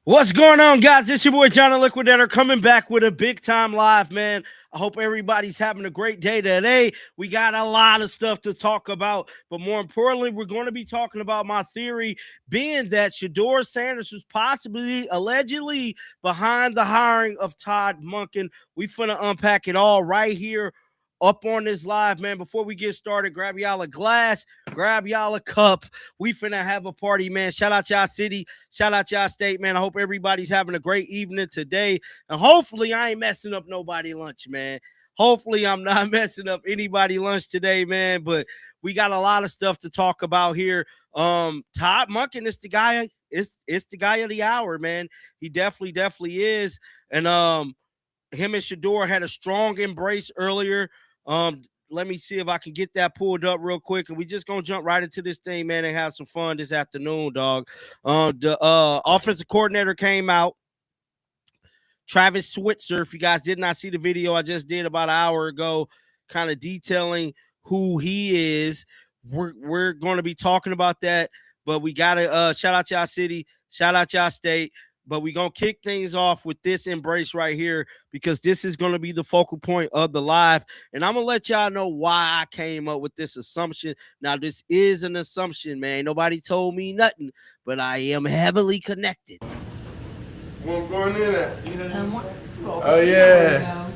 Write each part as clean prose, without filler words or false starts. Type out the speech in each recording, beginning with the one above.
What's going on, guys? It's your boy John the Liquidator coming back with a big time live, man. I hope everybody's having a great day today. We got a lot of stuff to talk about, but more importantly, we're going to be talking about my theory being that Shedeur Sanders was possibly, allegedly, behind the hiring of Todd Monken. We finna unpack it all right here up on this live, man. Before we get started, grab y'all a glass, grab y'all a cup. We finna have a party, man. Shout out y'all city, shout out y'all state, man. I hope everybody's having a great evening today, and hopefully I ain't messing up nobody lunch, man. Hopefully I'm not messing up anybody lunch today, man. But we got a lot of stuff to talk about here. Todd Monken is the guy. It's the guy of the hour, man. He definitely is. And him and Shedeur had a strong embrace earlier. Let me see if I can get that pulled up real quick, and we just gonna jump right into this thing, man, and have some fun this afternoon, dog. The offensive coordinator came out, Travis Switzer. If you guys did not see the video I just did about an hour ago, kind of detailing who he is, we're going to be talking about that. But we gotta shout out y'all city, shout out y'all state. But we're going to kick things off with this embrace right here, because this is going to be the focal point of the live. And I'm going to let y'all know why I came up with this assumption. Now, this is an assumption, man. Nobody told me nothing, but I am heavily connected. What's going in at? Oh, yeah.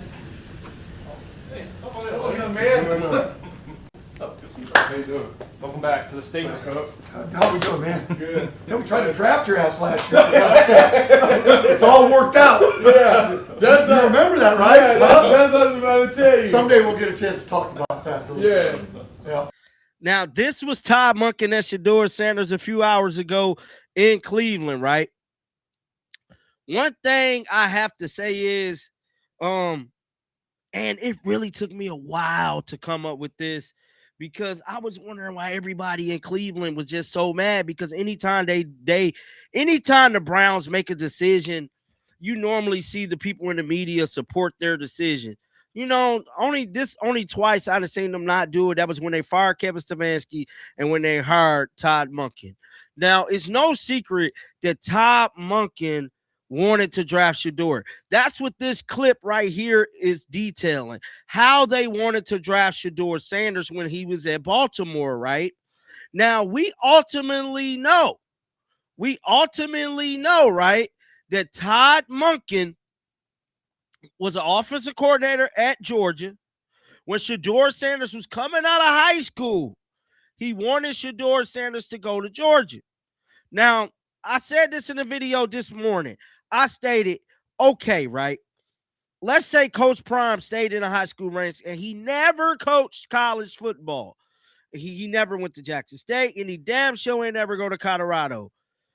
Hey, hello, young man. What's up? Good to see you. How you doing? Welcome back to the States. How we doing, man? Good. Yeah, we tried to draft your ass last year. For God's sake. It's all worked out. Yeah. That's You remember that, right? Yeah, that's what I was about to tell you. Someday we'll get a chance to talk about that. Yeah. Yeah. Now, this was Todd Monken and Shedeur Sanders a few hours ago in Cleveland, right? One thing I have to say is, and it really took me a while to come up with this, because I was wondering why everybody in Cleveland was just so mad, because anytime anytime the Browns make a decision, you normally see the people in the media support their decision. You know, only twice I've seen them not do it. That was when they fired Kevin Stefanski and when they hired Todd Monken. Now, it's no secret that Todd Monken wanted to draft Shedeur. That's what this clip right here is detailing. How they wanted to draft Shedeur Sanders when he was at Baltimore, right? Now, we ultimately know, right, that Todd Monken was an offensive coordinator at Georgia. When Shedeur Sanders was coming out of high school, he wanted Shedeur Sanders to go to Georgia. Now, I said this in a video this morning. I stated, okay, right? Let's say Coach Prime stayed in the high school ranks and he never coached college football. He never went to Jackson State, and he damn sure ain't never go to Colorado.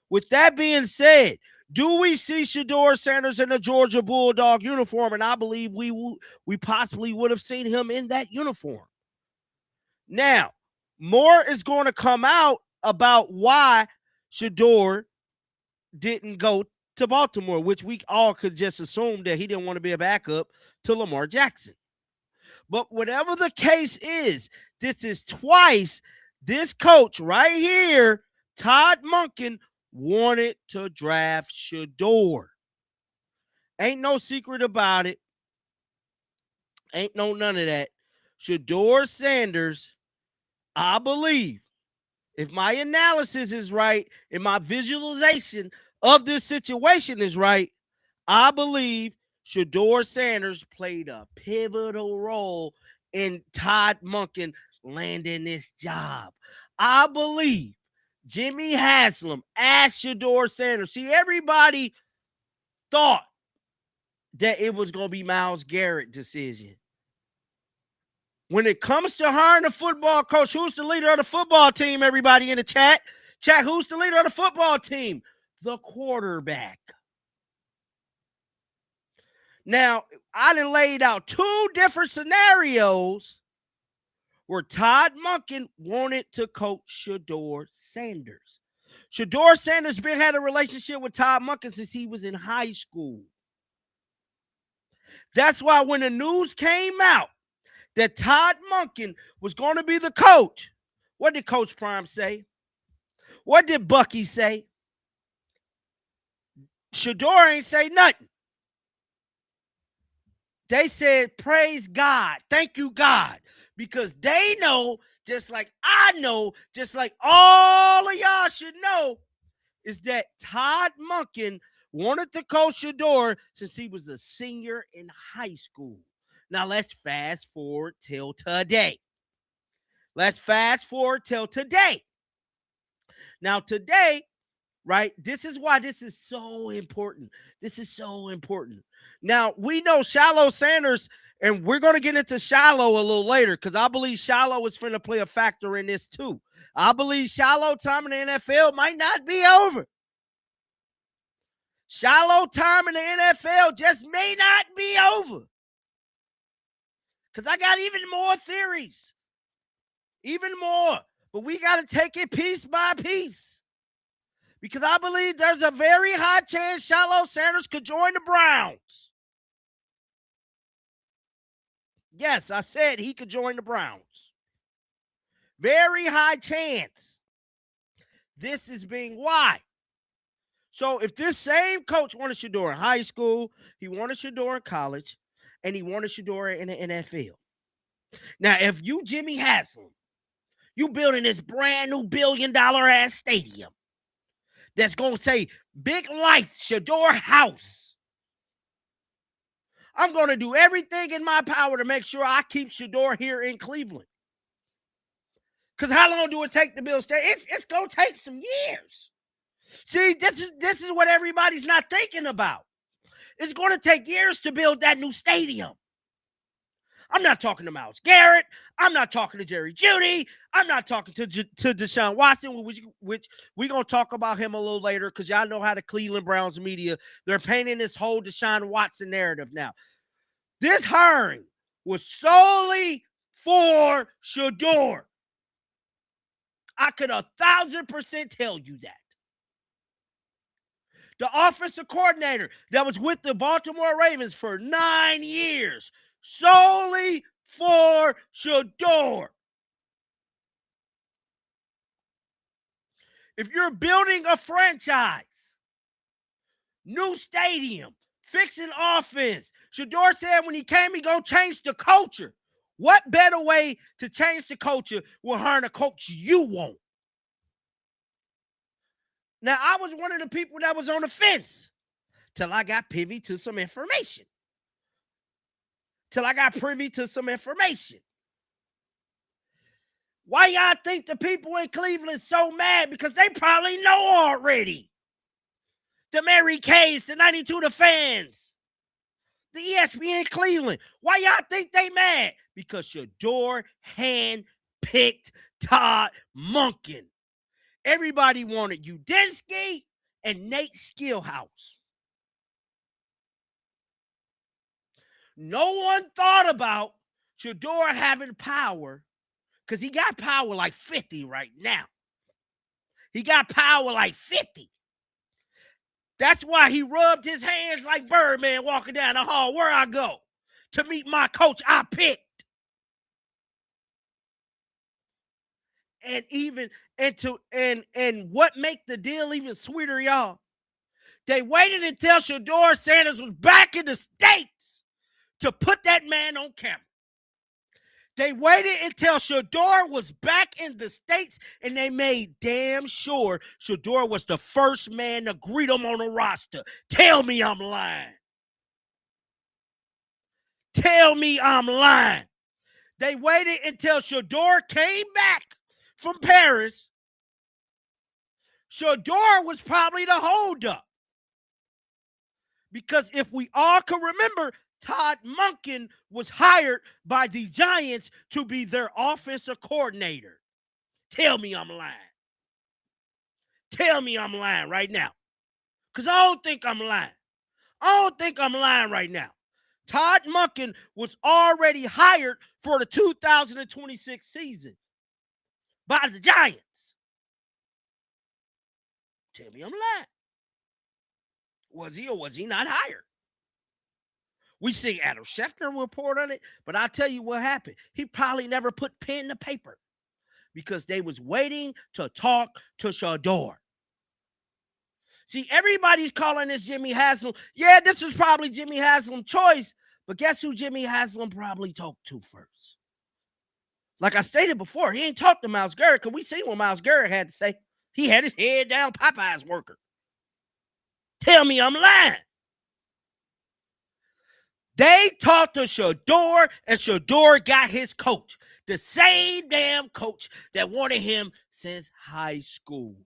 With that being said, do we see Shedeur Sanders in a Georgia Bulldog uniform? And I believe we possibly would have seen him in that uniform. Now, more is going to come out about why Shedeur didn't go to Baltimore, which we all could just assume that he didn't want to be a backup to Lamar Jackson. But whatever the case is, this is twice this coach right here, Todd Monken, wanted to draft Shedeur. Ain't no secret about it. Ain't no none of that. Shedeur Sanders, I believe, if my analysis is right and my visualization of this situation is right, I believe Shedeur Sanders played a pivotal role in Todd Monken landing this job. I believe Jimmy Haslam asked Shedeur Sanders. See, everybody thought that it was going to be Myles Garrett's decision. When it comes to hiring a football coach, who's the leader of the football team, everybody in the chat? Chat, who's the leader of the football team? The quarterback. Now, I done laid out two different scenarios where Todd Monken wanted to coach Shedeur Sanders. Shedeur Sanders had a relationship with Todd Monken since he was in high school. That's why when the news came out that Todd Monken was going to be the coach, what did Coach Prime say? What did Bucky say? Shedeur ain't say nothing. They said, praise God. Thank you, God. Because they know, just like I know, just like all of y'all should know, is that Todd Monken wanted to coach Shedeur since he was a senior in high school. Now, let's fast forward till today. Now, today, right, this is why this is so important. Now, we know Shiloh Sanders, and we're going to get into Shiloh a little later because I believe Shiloh is going to play a factor in this too. I believe Shiloh time in the NFL might not be over. Shiloh time in the NFL just may not be over. Because I got even more theories. Even more. But we got to take it piece by piece. Because I believe there's a very high chance Shiloh Sanders could join the Browns. Yes, I said he could join the Browns. Very high chance. This is being why. So if this same coach wanted Shedeur in high school, he wanted Shedeur in college, and he wanted Shedeur in the NFL. Now, if you Jimmy Haslam, you building this brand new $1 billion ass stadium that's going to say big lights, Shedeur house. I'm going to do everything in my power to make sure I keep Shedeur here in Cleveland. Because how long do it take to build stadium? It's going to take some years. See, this is what everybody's not thinking about. It's going to take years to build that new stadium. I'm not talking to Myles Garrett. I'm not talking to Jerry Jeudy. I'm not talking to Deshaun Watson, which we're going to talk about him a little later because y'all know how the Cleveland Browns media, they're painting this whole Deshaun Watson narrative now. This hiring was solely for Shedeur. I could 1,000% tell you that. The offensive coordinator that was with the Baltimore Ravens for 9 years, solely for Shedeur. If you're building a franchise, new stadium, fixing offense, Shedeur said when he came, he gonna change the culture. What better way to change the culture with hiring a coach you want? Now, I was one of the people that was on the fence till I got privy to some information. Why y'all think the people in Cleveland so mad? Because they probably know already. The Mary Kays, the 92 The Fans, the ESPN Cleveland. Why y'all think they mad? Because Shedeur hand-picked Todd Monken. Everybody wanted Udinski and Nate Skillhouse. No one thought about Shedeur having power because he got power like 50 right now. He got power like 50. That's why he rubbed his hands like Birdman walking down the hall. Where I go to meet my coach I picked. And what make the deal even sweeter, y'all? They waited until Shedeur Sanders was back in the States to put that man on camera. They waited until Shedeur was back in the States, and they made damn sure Shedeur was the first man to greet him on the roster. Tell me I'm lying. They waited until Shedeur came back from Paris. Shedeur was probably the holdup. Because if we all can remember, Todd Monken was hired by the Giants to be their offensive coordinator. Tell me I'm lying. Tell me I'm lying right now. Because I don't think I'm lying right now. Todd Monken was already hired for the 2026 season by the Giants. Tell me I'm lying. Was he or was he not hired? We see Adam Schefter report on it, but I'll tell you what happened. He probably never put pen to paper because they was waiting to talk to Shedeur. See, everybody's calling this Jimmy Haslam. Yeah, this was probably Jimmy Haslam's choice, but guess who Jimmy Haslam probably talked to first? Like I stated before, he ain't talked to Myles Garrett because we see what Myles Garrett had to say. He had his head down Popeye's worker. Tell me I'm lying. They talked to Shedeur, and Shedeur got his coach. The same damn coach that wanted him since high school.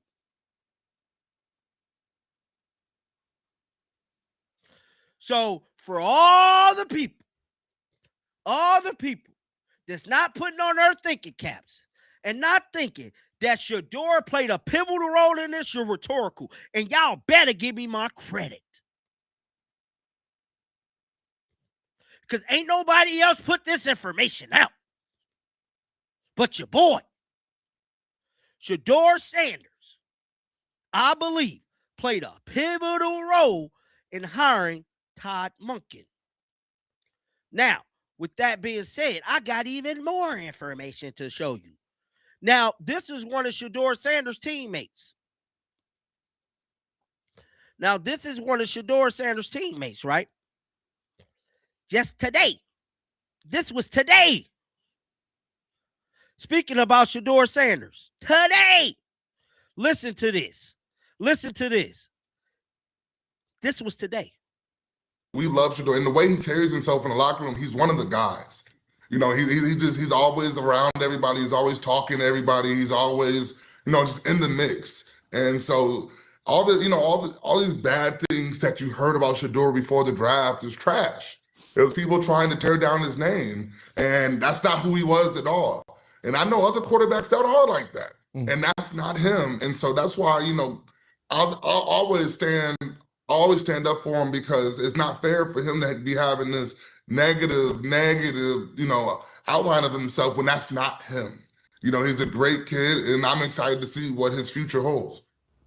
So for all the people that's not putting on their thinking caps and not thinking that Shedeur played a pivotal role in this, you're rhetorical. And y'all better give me my credit. Because ain't nobody else put this information out but your boy. Shedeur Sanders, I believe, played a pivotal role in hiring Todd Monken. Now, with that being said, I got even more information to show you. Now, this is one of Shedeur Sanders' teammates. Right? Just today. This was today. Speaking about Shedeur Sanders, today. Listen to this. This was today. We love Shedeur, and the way he carries himself in the locker room, he's one of the guys. You know, he's always around everybody. He's always talking to everybody. He's always, just in the mix. And so all these bad things that you heard about Shedeur before the draft is trash. It was people trying to tear down his name, and that's not who he was at all. And I know other quarterbacks that are like that, and that's not him. And so that's why, I'll always stand up for him, because it's not fair for him to be having this negative, outline of himself when that's not him. He's a great kid, and I'm excited to see what his future holds.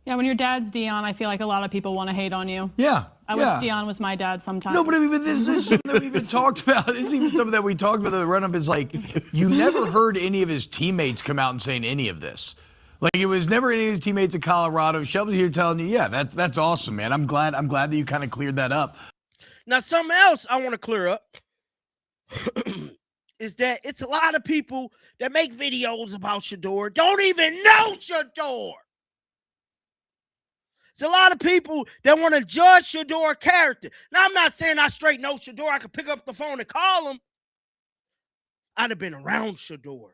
Yeah, when your dad's Dion, I feel like a lot of people want to hate on you. Yeah. I wish Dion was my dad sometimes. No, but I mean, this is something that we even talked about. This is even something that we talked about. The run-up is like, you never heard any of his teammates come out and saying any of this. Like, it was never any of his teammates in Colorado. Shelby's here telling you, yeah, that's awesome, man. I'm glad that you kind of cleared that up. Now, something else I want to clear up is that it's a lot of people that make videos about Shedeur don't even know Shedeur. It's a lot of people that want to judge Shedeur character. Now, I'm not saying I straight know Shedeur. I could pick up the phone and call him. I'd have been around Shedeur.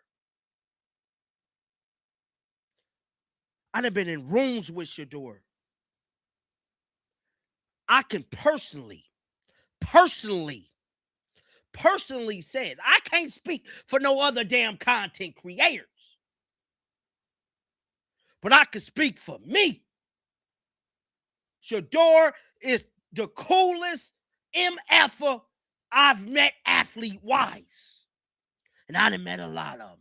I'd have been in rooms with Shedeur. I can personally says, I can't speak for no other damn content creators. But I can speak for me. Shedeur is the coolest MFer I've met athlete-wise. And I done met a lot of them.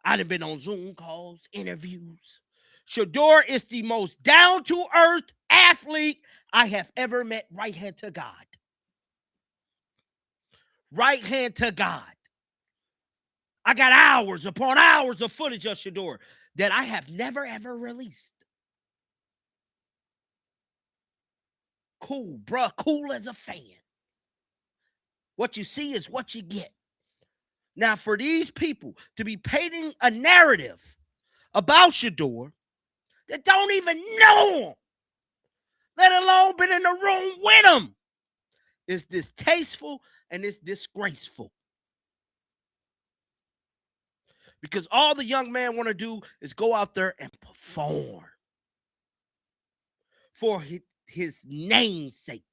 I done been on Zoom calls, interviews. Shedeur is the most down-to-earth athlete I have ever met. Right hand to God. Right hand to God. I got hours upon hours of footage of Shedeur that I have never, ever released. Cool, bruh. Cool as a fan. What you see is what you get. Now, for these people to be painting a narrative about Shedeur that don't even know him, let alone been in the room with him, is distasteful and it's disgraceful. Because all the young man want to do is go out there and perform for his namesake.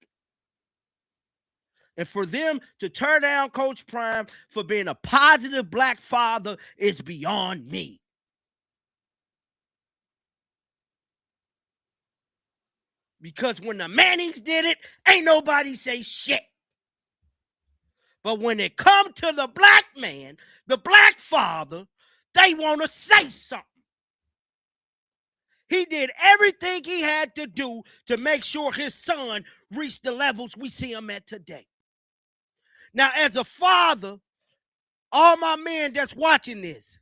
And for them to turn down Coach Prime for being a positive black father is beyond me. Because when the Mannings did it, ain't nobody say shit. But when it come to the black man, the black father, they want to say something. He did everything he had to do to make sure his son reached the levels we see him at today. Now, as a father, all my men that's watching this,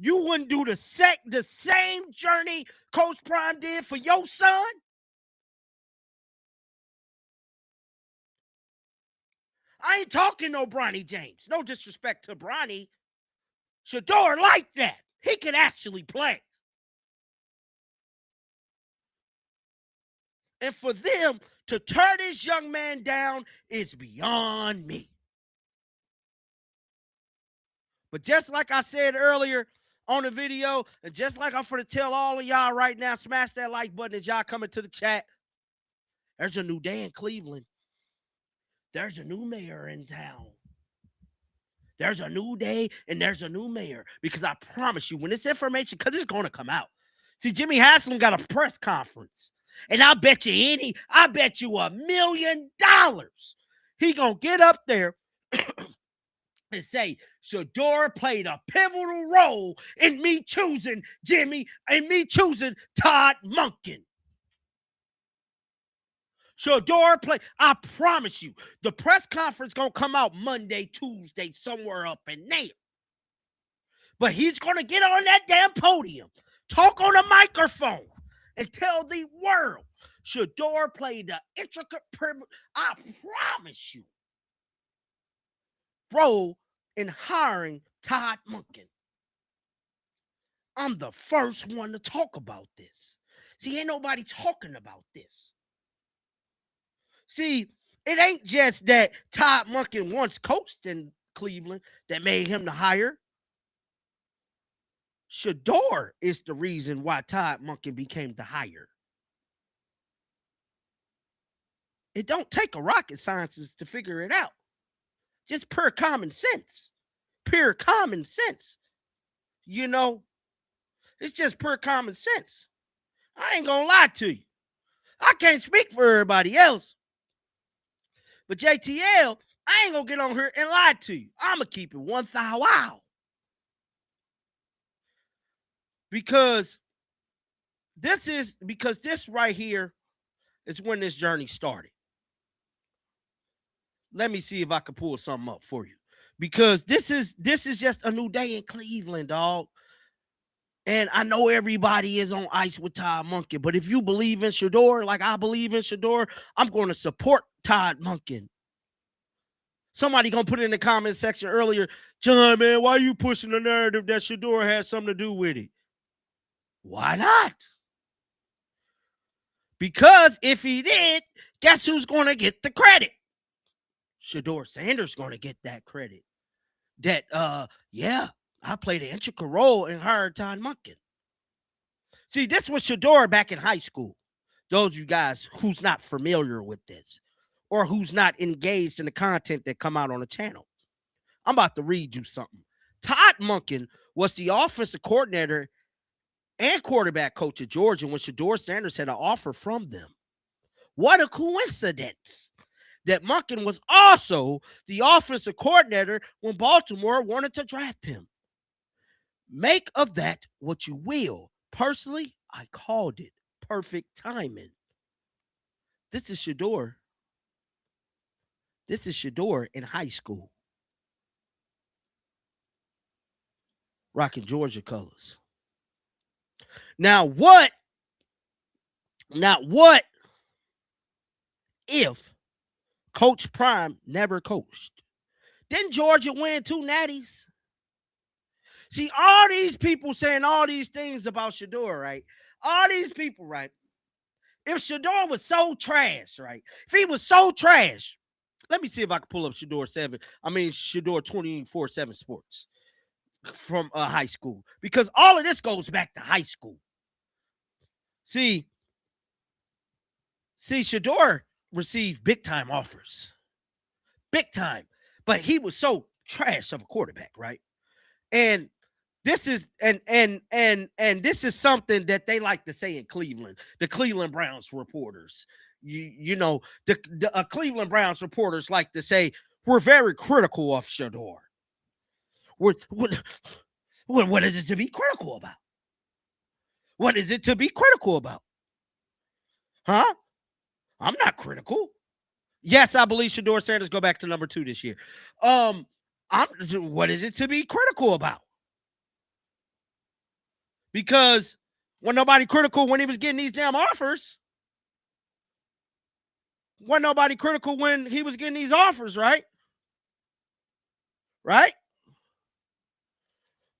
You wouldn't do the same journey Coach Prime did for your son? I ain't talking no Bronny James. No disrespect to Bronny. Shedeur like that. He can actually play. And for them to tear this young man down is beyond me. But just like I said earlier on the video, and just like I'm going to tell all of y'all right now, smash that like button as y'all come into the chat. There's a new day in Cleveland. There's a new mayor in town. There's a new day and there's a new mayor. Because I promise you, when this information, because it's going to come out. See, Jimmy Haslam got a press conference. And I bet you $1 million he going to get up there and say, Shedeur played a pivotal role in me choosing Jimmy and me choosing Todd Monken. Shedeur play. I promise you, the press conference gonna come out Monday, Tuesday, somewhere up in there. But he's gonna get on that damn podium, talk on a microphone, and tell the world Shedeur played the intricate, I promise you, role in hiring Todd Monken. I'm the first one to talk about this. See, ain't nobody talking about this. See, it ain't just that Todd Monken once coached in Cleveland that made him the hire. Shedeur is the reason why Todd Monken became the hire. It don't take a rocket scientist to figure it out. Just pure common sense. Pure common sense. You know, it's just pure common sense. I ain't gonna lie to you. I can't speak for everybody else. But JTL, I ain't gonna get on here and lie to you. I'm gonna keep it 1,000 wow. Because this right here is when this journey started. Let me see if I can pull something up for you. Because this is just a new day in Cleveland, dog. And I know everybody is on ice with Todd Monken, but if you believe in Shedeur, like I believe in Shedeur, I'm going to support Todd Monken. Somebody going to put it in the comment section earlier, John, man, why are you pushing the narrative that Shedeur has something to do with it? Why not? Because if he did, guess who's going to get the credit? Shedeur Sanders going to get that credit. That, yeah, I played an integral role in hiring Todd Monken. See, this was Shedeur back in high school. Those of you guys who's not familiar with this or who's not engaged in the content that come out on the channel. I'm about to read you something. Todd Monken was the offensive coordinator and quarterback coach at Georgia when Shedeur Sanders had an offer from them. What a coincidence that Monken was also the offensive coordinator when Baltimore wanted to draft him. Make of that what you will. Personally, I called it perfect timing. This is Shedeur. This is Shedeur in high school. Rocking Georgia colors. Now what if Coach Prime never coached? Didn't Georgia win 2 natties? See, all these people saying all these things about Shedeur, right? All these people, right? If Shedeur was so trash, right? If he was so trash, let me see if I can pull up Shedeur 24/7 Sports from high school. Because all of this goes back to high school. See, Shedeur received big-time offers. Big time. But he was so trash of a quarterback, right? And this is this is something that they like to say in Cleveland. The Cleveland Browns reporters, you know, the Cleveland Browns reporters like to say we're very critical of Shedeur. What is it to be critical about? What is it to be critical about? Huh? I'm not critical. Yes, I believe Shedeur Sanders go back to number 2 this year. What is it to be critical about? Because wasn't nobody critical when he was getting these damn offers. Wasn't nobody critical when he was getting these offers, right? Right?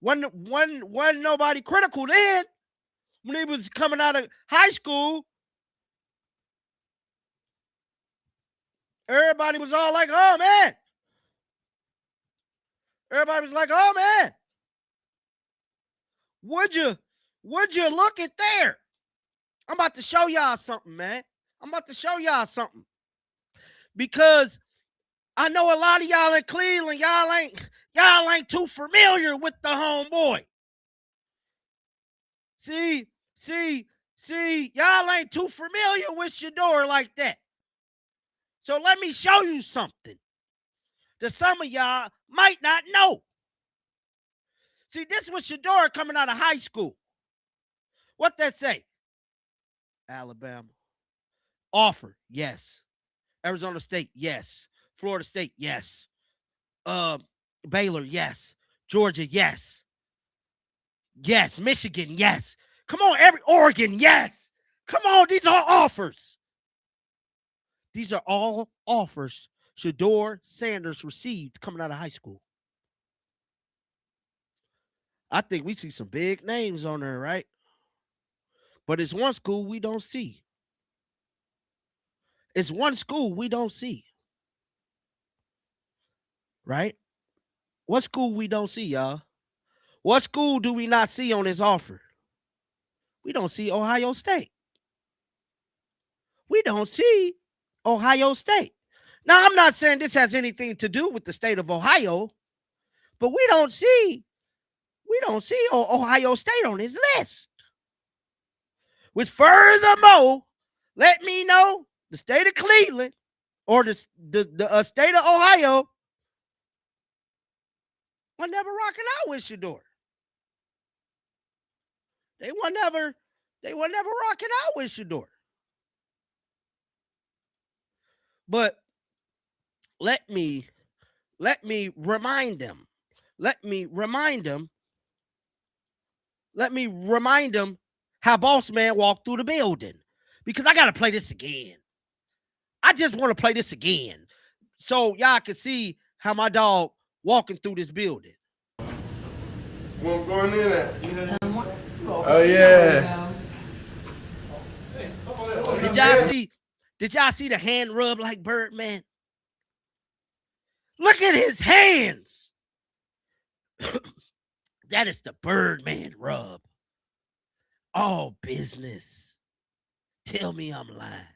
Wasn't nobody critical then when he was coming out of high school. Everybody was all like, oh, man. Everybody was like, oh, man. Would you look at there? I'm about to show y'all something, man. I'm about to show y'all something. Because I know a lot of y'all in Cleveland, y'all ain't too familiar with the homeboy. See, y'all ain't too familiar with Shedeur like that. So let me show you something that some of y'all might not know. See, this was Shedeur coming out of high school. What that say? Alabama. Offer, yes. Arizona State, yes. Florida State, yes. Baylor, yes. Georgia, yes. Yes. Michigan, yes. Come on, Oregon, yes. Come on, these are offers. These are all offers Shedeur Sanders received coming out of high school. I think we see some big names on there, right? But it's one school we don't see. It's one school we don't see. Right? What school we don't see, y'all? What school do we not see on this offer? We don't see Ohio State. We don't see Ohio State. Now, I'm not saying this has anything to do with the state of Ohio, but we don't see Ohio State on his list. Which furthermore, let me know the state of Cleveland or the state of Ohio was never rocking out with Shedeur. They were never rocking out with Shedeur. But let me remind them. Let me remind them how Boss Man walked through the building. Because I gotta play this again. I just want to play this again. So y'all can see how my dog walking through this building. Where I'm going in at? Oh yeah. Did y'all see the hand rub like Birdman? Look at his hands. That is the Birdman rub. All business. Tell me I'm lying.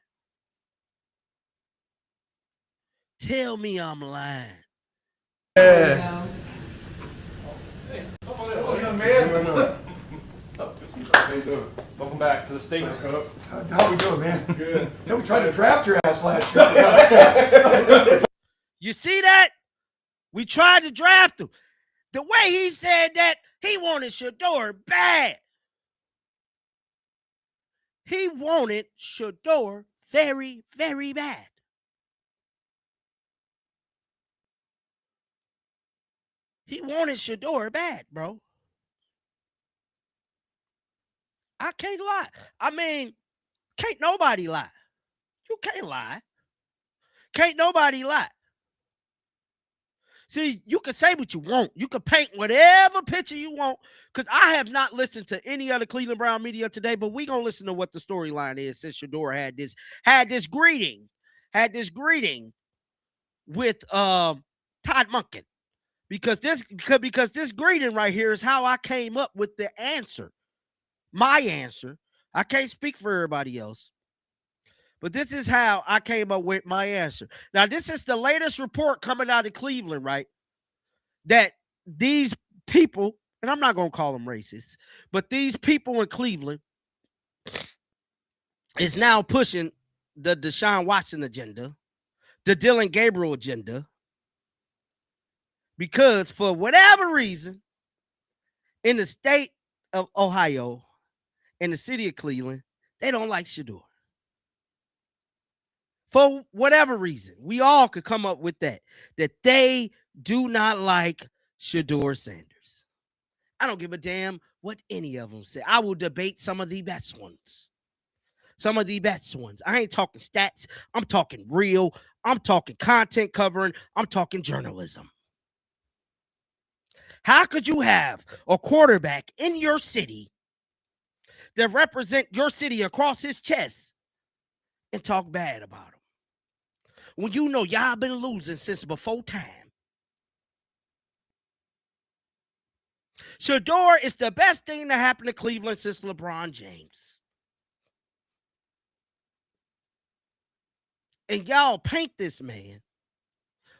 Tell me I'm lying. Yeah. Hello, young man. What's up? Good to see you. How you doing? Welcome back to the States. How we doing, man? Good. Yeah, we tried to draft your ass last year. For God's sake. You see that? We tried to draft him. The way he said that, he wanted Shedeur bad. He wanted Shedeur very, very bad. He wanted Shedeur bad, bro. I can't lie. I mean, can't nobody lie. You can't lie. Can't nobody lie. See, you can say what you want. You can paint whatever picture you want. Because I have not listened to any other Cleveland Brown media today, but we're gonna listen to what the storyline is since Shedeur had this greeting with Todd Monken. Because this greeting right here is how I came up with the answer. My answer. I can't speak for everybody else. But this is how I came up with my answer. Now, this is the latest report coming out of Cleveland, right? That these people, and I'm not going to call them racist, but these people in Cleveland is now pushing the Deshaun Watson agenda, the Dylan Gabriel agenda, because for whatever reason, in the state of Ohio, in the city of Cleveland, they don't like Shedeur. For whatever reason, we all could come up with that they do not like Shedeur Sanders. I don't give a damn what any of them say. I will debate some of the best ones. Some of the best ones. I ain't talking stats. I'm talking real. I'm talking content covering. I'm talking journalism. How could you have a quarterback in your city that represent your city across his chest and talk bad about him when you know y'all been losing since before time? Shedeur is the best thing that happened to Cleveland since LeBron James. And y'all paint this man.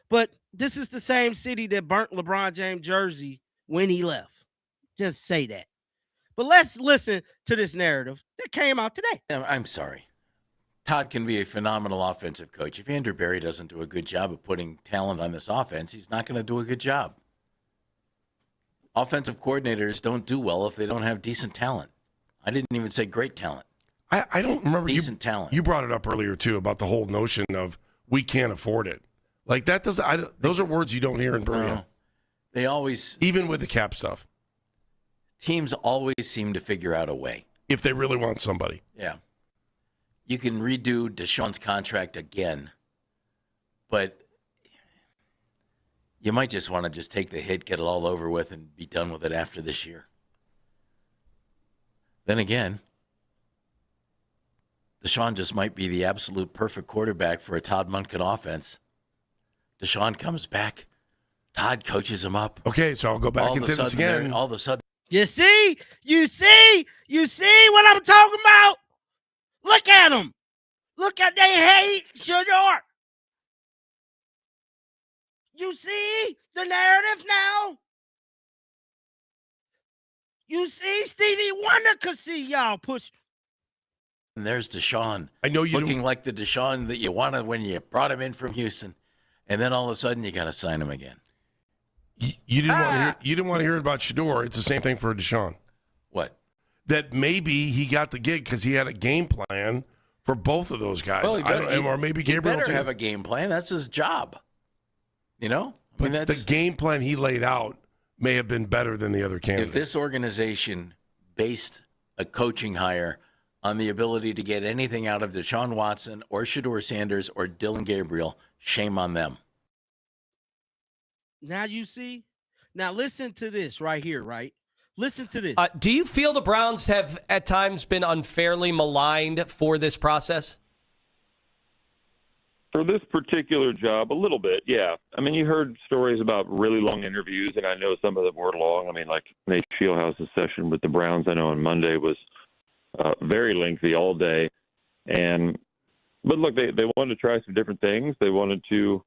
But this is the same city that burnt LeBron James' jersey when he left. Just say that. But let's listen to this narrative that came out today. I'm sorry. Todd can be a phenomenal offensive coach. If Andrew Berry doesn't do a good job of putting talent on this offense, he's not going to do a good job. Offensive coordinators don't do well if they don't have decent talent. I didn't even say great talent. I don't remember. Decent talent. You brought it up earlier, too, about the whole notion of we can't afford it. Like, that doesn't, those are words you don't hear in Berea. No, they always. Even with the cap stuff. Teams always seem to figure out a way. If they really want somebody. Yeah. You can redo Deshaun's contract again, but you might just want to just take the hit, get it all over with, and be done with it after this year. Then again, Deshaun just might be the absolute perfect quarterback for a Todd Monken offense. Deshaun comes back. Todd coaches him up. Okay, so I'll go back and say this again. All of a sudden. You see what I'm talking about? Look at them. Look at they hate Shedeur. You see the narrative now? You see Stevie Wonder could see y'all push. And there's Deshaun. I know you looking like the Deshaun that you wanted when you brought him in from Houston, and then all of a sudden you got to sign him again. You didn't want to hear. You didn't want to hear about Shedeur. It's the same thing for Deshaun. What? That maybe he got the gig because he had a game plan for both of those guys. Well, or maybe Gabriel better too. have a game plan. That's his job. You know. But the game plan he laid out may have been better than the other candidates. If this organization based a coaching hire on the ability to get anything out of Deshaun Watson or Shedeur Sanders or Dylan Gabriel, shame on them. Now you see? Now listen to this right here, right? Listen to this. Do you feel the Browns have at times been unfairly maligned for this process? For this particular job, a little bit, yeah. I mean, you heard stories about really long interviews, and I know some of them were long. I mean, like Nate Fieldhouse's session with the Browns, I know on Monday was very lengthy all day. But look, they wanted to try some different things. They wanted to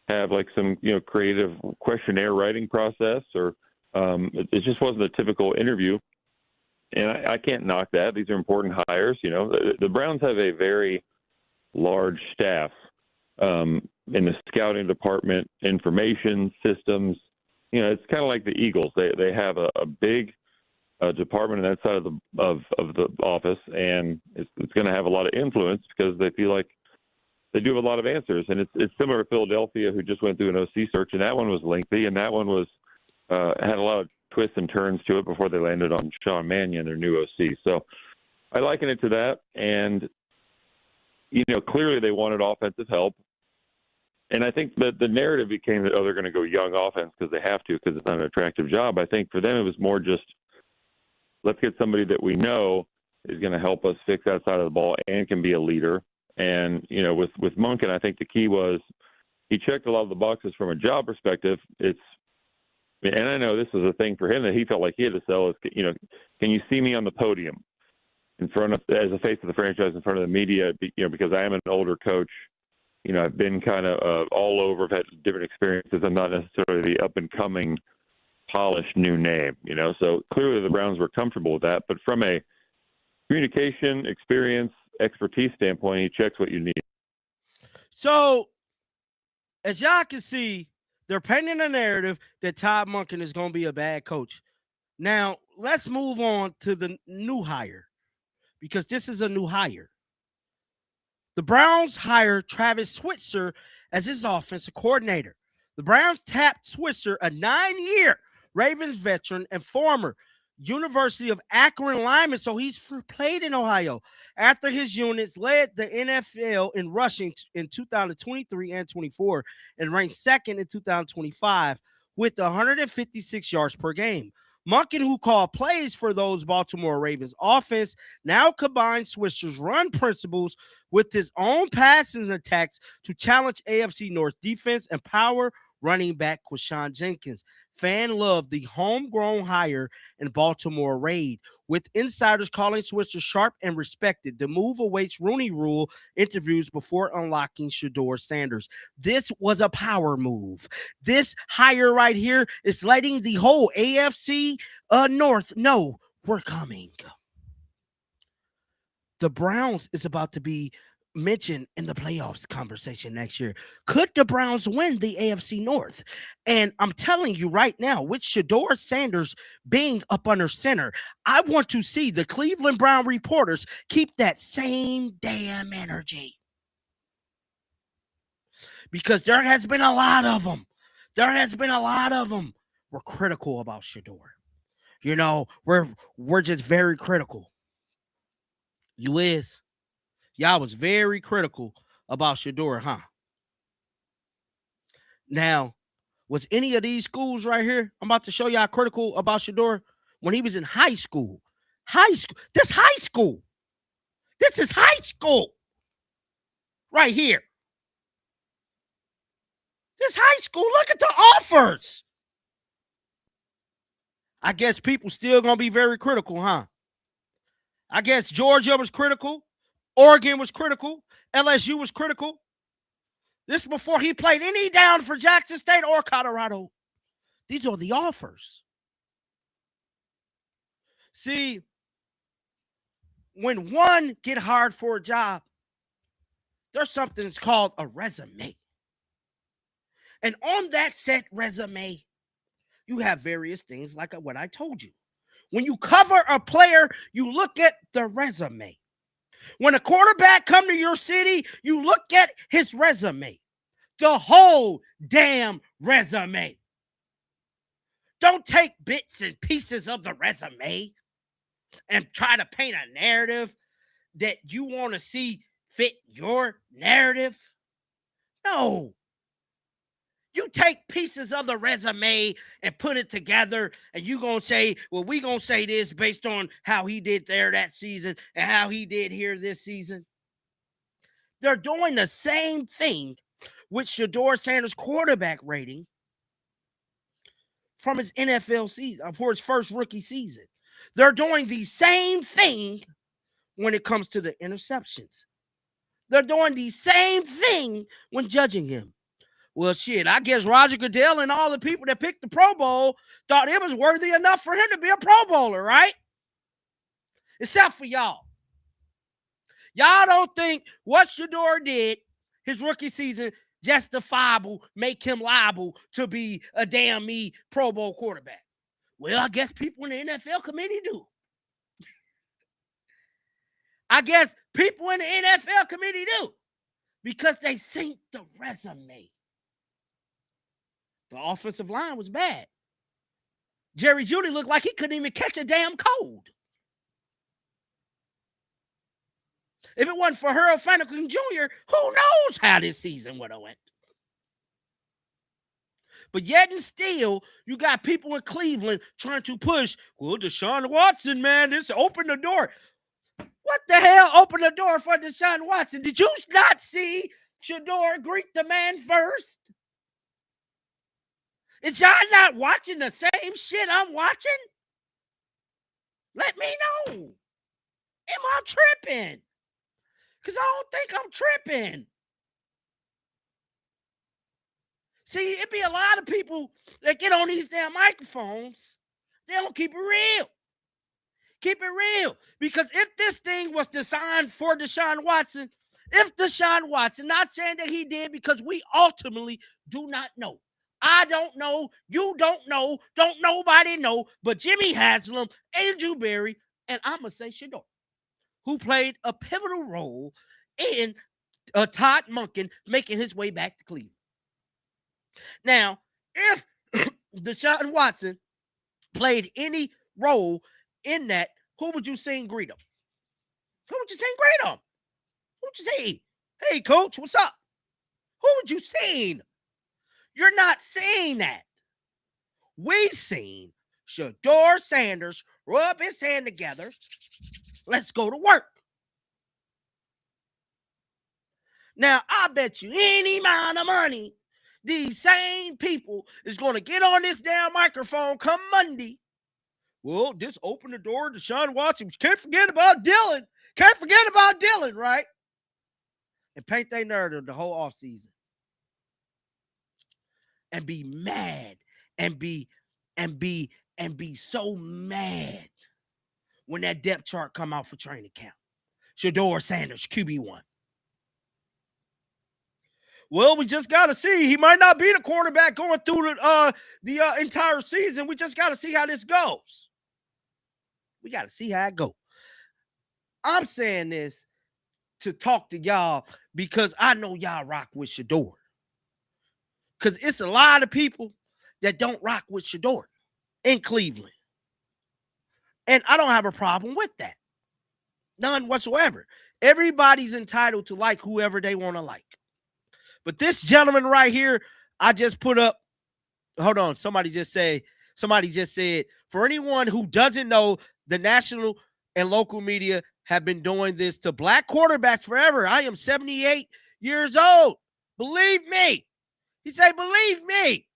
have like some, creative questionnaire writing process, or it just wasn't a typical interview. And I can't knock that. These are important hires. The Browns have a very large staff in the scouting department, information systems. It's kind of like the Eagles. They have a big department on that side of the office, and it's going to have a lot of influence because they feel like they do have a lot of answers. And it's similar to Philadelphia, who just went through an OC search, and that one was lengthy, and that one was had a lot of twists and turns to it before they landed on Sean Mannion, their new OC. So I liken it to that. And clearly they wanted offensive help. And I think that the narrative became that, they're going to go young offense because they have to, because it's not an attractive job. I think for them it was more just, let's get somebody that we know is going to help us fix that side of the ball and can be a leader. And, with Monken, I think the key was he checked a lot of the boxes from a job perspective. And I know this is a thing for him that he felt like he had to sell is, can you see me on the podium in front of, as a face of the franchise, in front of the media, because I am an older coach. I've been kind of all over. I've had different experiences. I'm not necessarily the up-and-coming, polished new name, So clearly the Browns were comfortable with that. But from a communication, experience, expertise standpoint, he checks what you need. So, as y'all can see, they're painting a narrative that Todd Monken is going to be a bad coach. Now, let's move on to the new hire, because this is a new hire. The Browns hired Travis Switzer as his offensive coordinator. The Browns tapped Switzer a 9-year, Ravens veteran and former University of Akron lineman, so he's played in Ohio. After his units led the NFL in rushing in 2023 and 24 and ranked second in 2025 with 156 yards per game. Monken, who called plays for those Baltimore Ravens offense, now combines Swisher's run principles with his own passing attacks to challenge AFC North defense and power running back Quashawn Jenkins. Fan loved the homegrown hire in Baltimore raid, with insiders calling Swisher sharp and respected. The move awaits Rooney Rule interviews before unlocking Shedeur Sanders. This was a power move. This hire right here is letting the whole AFC North know we're coming. The Browns is about to be mentioned in the playoffs conversation next year. Could the Browns win the AFC North? And I'm telling you right now, with Shedeur Sanders being up under center, I want to see the Cleveland Brown reporters keep that same damn energy. Because there has been a lot of them. We're critical about Shedeur. You know, we're just very critical. You is. Y'all was very critical about Shedeur, huh? Now, was any of these schools right here I'm about to show y'all critical about Shedeur when he was in high school? This high school. This is high school. Right here. This high school, look at the offers. I guess people still gonna be very critical, huh? I guess Georgia was critical. Oregon was critical. LSU was critical. This is before he played any down for Jackson State or Colorado. These are the offers. See, when one get hired for a job, there's something that's called a resume. And on that set resume, you have various things like what I told you. When you cover a player, you look at the resume. When a quarterback come to your city, you look at his resume. The whole damn resume. Don't take bits and pieces of the resume and try to paint a narrative that you want to see fit your narrative. No. You take pieces of the resume and put it together, and you going to say, well, we going to say this based on how he did there that season and how he did here this season. They're doing the same thing with Shedeur Sanders' quarterback rating from his NFL season, for his first rookie season. They're doing the same thing when it comes to the interceptions. They're doing the same thing when judging him. Well, shit, I guess Roger Goodell and all the people that picked the Pro Bowl thought it was worthy enough for him to be a Pro Bowler, right? Except for y'all. Y'all don't think what Shedeur did his rookie season justifiable, make him liable to be a damn me Pro Bowl quarterback. Well, I guess people in the NFL committee do. I guess people in the NFL committee do. Because they synced the resume. The offensive line was bad. Jerry Jeudy looked like he couldn't even catch a damn cold. If it wasn't for Harold Franklin Jr., who knows how this season would have went. But yet and still, you got people in Cleveland trying to push, well, Deshaun Watson, man, this opened the door. What the hell opened the door for Deshaun Watson? Did you not see Shedeur greet the man first? Is y'all not watching the same shit I'm watching? Let me know. Am I tripping? Because I don't think I'm tripping. See, it be a lot of people that get on these damn microphones. They don't keep it real. Keep it real. Because if this thing was designed for Deshaun Watson, if Deshaun Watson, not saying that he did because we ultimately do not know. I don't know. You don't know. Don't nobody know. But Jimmy Haslam, Andrew Berry, and I'm going to say Shedeur, who played a pivotal role in Todd Monken making his way back to Cleveland. Now, if Deshaun Watson played any role in that, who would you sing greet him? Who would you sing greet him? Who would you say, hey, coach, what's up? Who would you sing? You're not saying that. We seen Shedeur Sanders rub his hand together. Let's go to work. Now, I bet you any amount of money these same people is going to get on this damn microphone come Monday. Well, just open the door to Deshaun Watson. Can't forget about Dylan. Can't forget about Dylan, right? And paint their narrative the whole offseason. And be mad and be so mad when that depth chart come out for training camp. Shedeur Sanders, QB1. Well, we just got to see. He might not be the quarterback going through the entire season. We just got to see how this goes. We got to see how it goes. I'm saying this to talk to y'all because I know y'all rock with Shedeur. Because it's a lot of people that don't rock with Shedeur in Cleveland. And I don't have a problem with that. None whatsoever. Everybody's entitled to like whoever they want to like. But this gentleman right here, I just put up, hold on, somebody just said, for anyone who doesn't know, the national and local media have been doing this to black quarterbacks forever. I am 78 years old. Believe me. He said, believe me.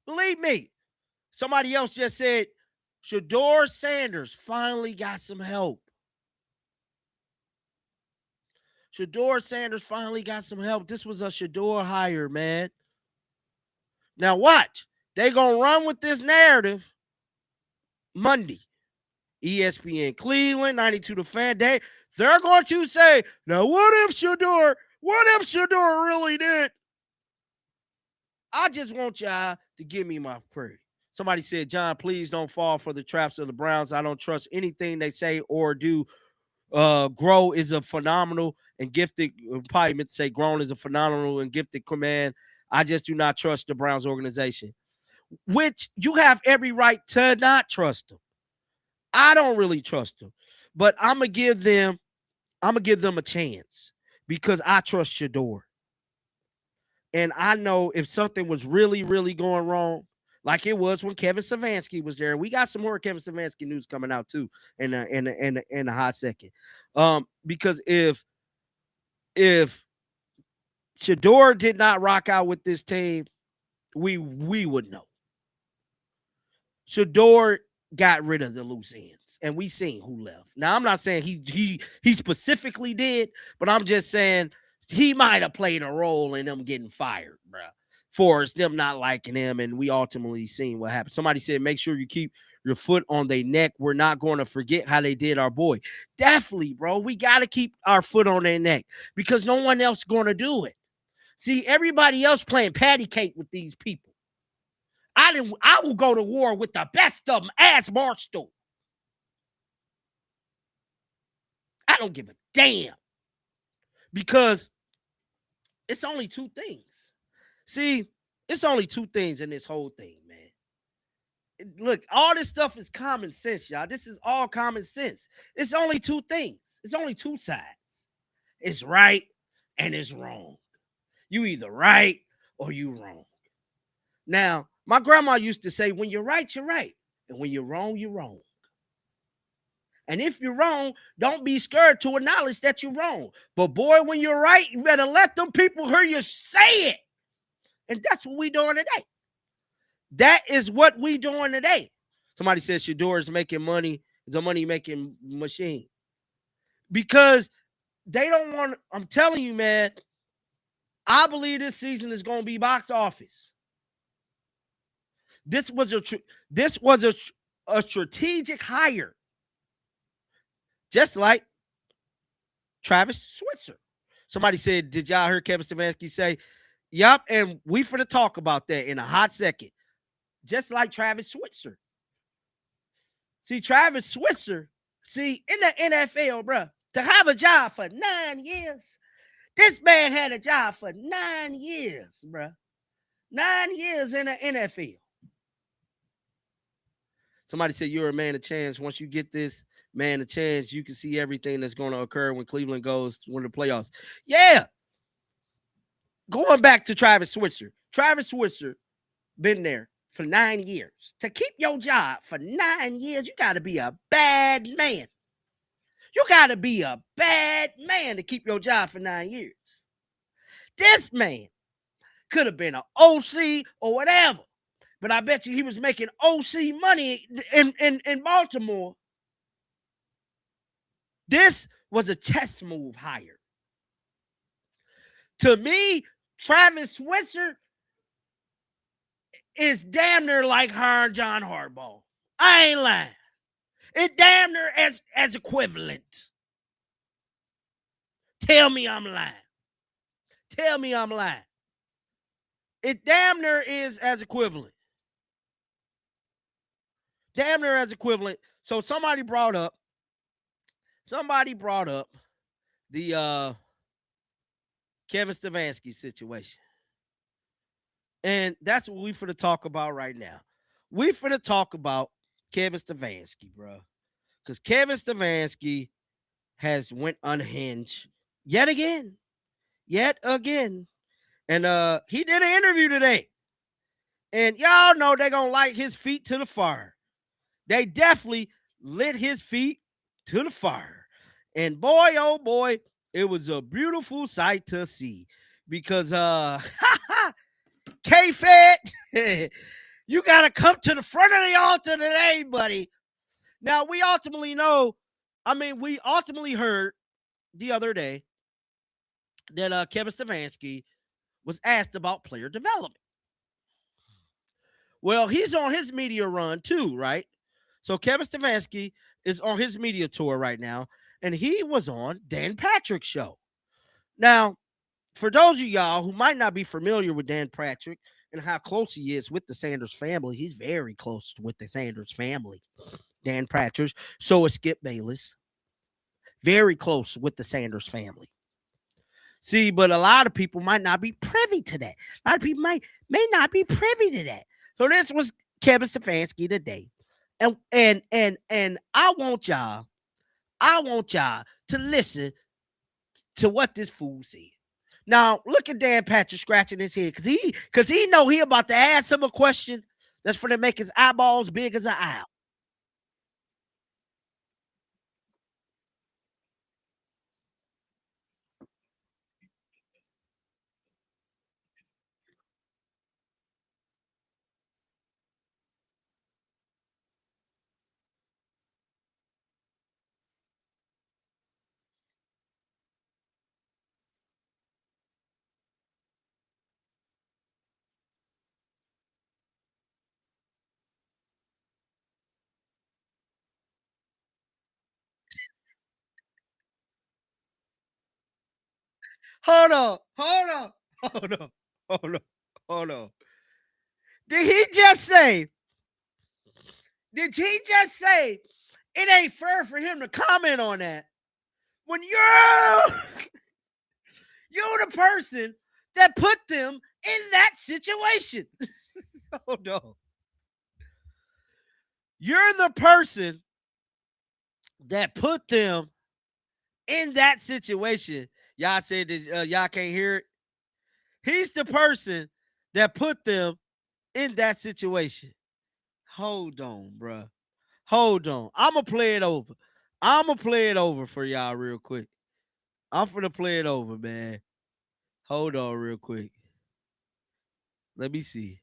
Believe me. Somebody else just said, Shedeur Sanders finally got some help. Shedeur Sanders finally got some help. This was a Shedeur hire, man. Now watch. They going to run with this narrative Monday. ESPN Cleveland, 92 The Fan. They're going to say, now what if Shedeur really did? I just want y'all to give me my credit. Somebody said, John, please don't fall for the traps of the Browns. I don't trust anything they say or do. Grow is a phenomenal and gifted, probably meant to say grown is a phenomenal and gifted command. I just do not trust the Browns organization, which you have every right to not trust them. I don't really trust them, but I'm going to give them a chance because I trust Shedeur. And I know if something was really, really going wrong, like it was when Kevin Stefanski was there. We got some more Kevin Stefanski news coming out too in a hot second. Because if Shedeur did not rock out with this team, we would know. Shedeur got rid of the loose ends, and we seen who left. Now I'm not saying he specifically did, but I'm just saying he might have played a role in them getting fired, bro. For them not liking him, and we ultimately seen what happened. Somebody said, make sure you keep your foot on their neck. We're not going to forget how they did our boy. Definitely, bro. We got to keep our foot on their neck because no one else going to do it. See, everybody else playing patty cake with these people. I will go to war with the best of them as Barstool. I don't give a damn because it's only two things. See, it's only two things in this whole thing, man. Look, all this stuff is common sense, y'all. This is all common sense. It's only two things. It's only two sides. It's right and it's wrong. You either right or you wrong. Now, my grandma used to say, when you're right, you're right. And when you're wrong, you're wrong. And if you're wrong, don't be scared to acknowledge that you're wrong. But boy, when you're right, you better let them people hear you say it. And that's what we doing today. That is what we doing today. Somebody says Shedeur is making money. It's a money-making machine. Because they don't want, I'm telling you, man, I believe this season is going to be box office. This was a strategic hire. Just like Travis Switzer. Somebody said, did y'all hear Kevin Stefanski say, yup, and we finna talk about that in a hot second. Just like Travis Switzer. See, Travis Switzer, in the NFL, bro, to have a job for 9 years, this man had a job for 9 years, bro. 9 years in the NFL. Somebody said you're a man of chance. Once you get this man a chance, you can see everything that's going to occur when Cleveland goes to win the playoffs. Yeah. Going back to Travis Switzer. Travis Switzer been there for 9 years. To keep your job for 9 years, you got to be a bad man. You got to be a bad man to keep your job for 9 years. This man could have been an OC or whatever, but I bet you he was making OC money in Baltimore. This was a chess move hire. To me, Travis Switzer is damn near like hiring John Harbaugh. I ain't lying. It damn near as equivalent. Tell me I'm lying. Tell me I'm lying. It damn near is as equivalent. Damn near as equivalent. So somebody brought up the Kevin Stefanski situation. And that's what we finna talk about right now. We finna talk about Kevin Stefanski, bro. Because Kevin Stefanski has went unhinged yet again. And he did an interview today. And y'all know they're going to light his feet to the fire. They definitely lit his feet to the fire. And boy, oh boy, it was a beautiful sight to see. Because K-Fed, you got to come to the front of the altar today, buddy. Now, we ultimately heard the other day that Kevin Stefanski was asked about player development. Well, he's on his media run too, right? So Kevin Stefanski is on his media tour right now, and he was on Dan Patrick's show. Now, for those of y'all who might not be familiar with Dan Patrick and how close he is with the Sanders family, he's very close with the Sanders family. Dan Patrick, so is Skip Bayless. Very close with the Sanders family. See, but a lot of people might not be privy to that. A lot of people may not be privy to that. So this was Kevin Stefanski today. And I want y'all to listen to what this fool said. Now, look at Dan Patrick scratching his head because he know he about to ask him a question that's for to make his eyeballs big as an owl. Hold on. Did he just say it ain't fair for him to comment on that when you're the person that put them in that situation? Hold on. You're the person that put them in that situation. Y'all said that y'all can't hear it. He's the person that put them in that situation. Hold on, bro. Hold on. I'm going to play it over. I'm going to play it over for y'all real quick. I'm finna play it over, man. Hold on real quick. Let me see.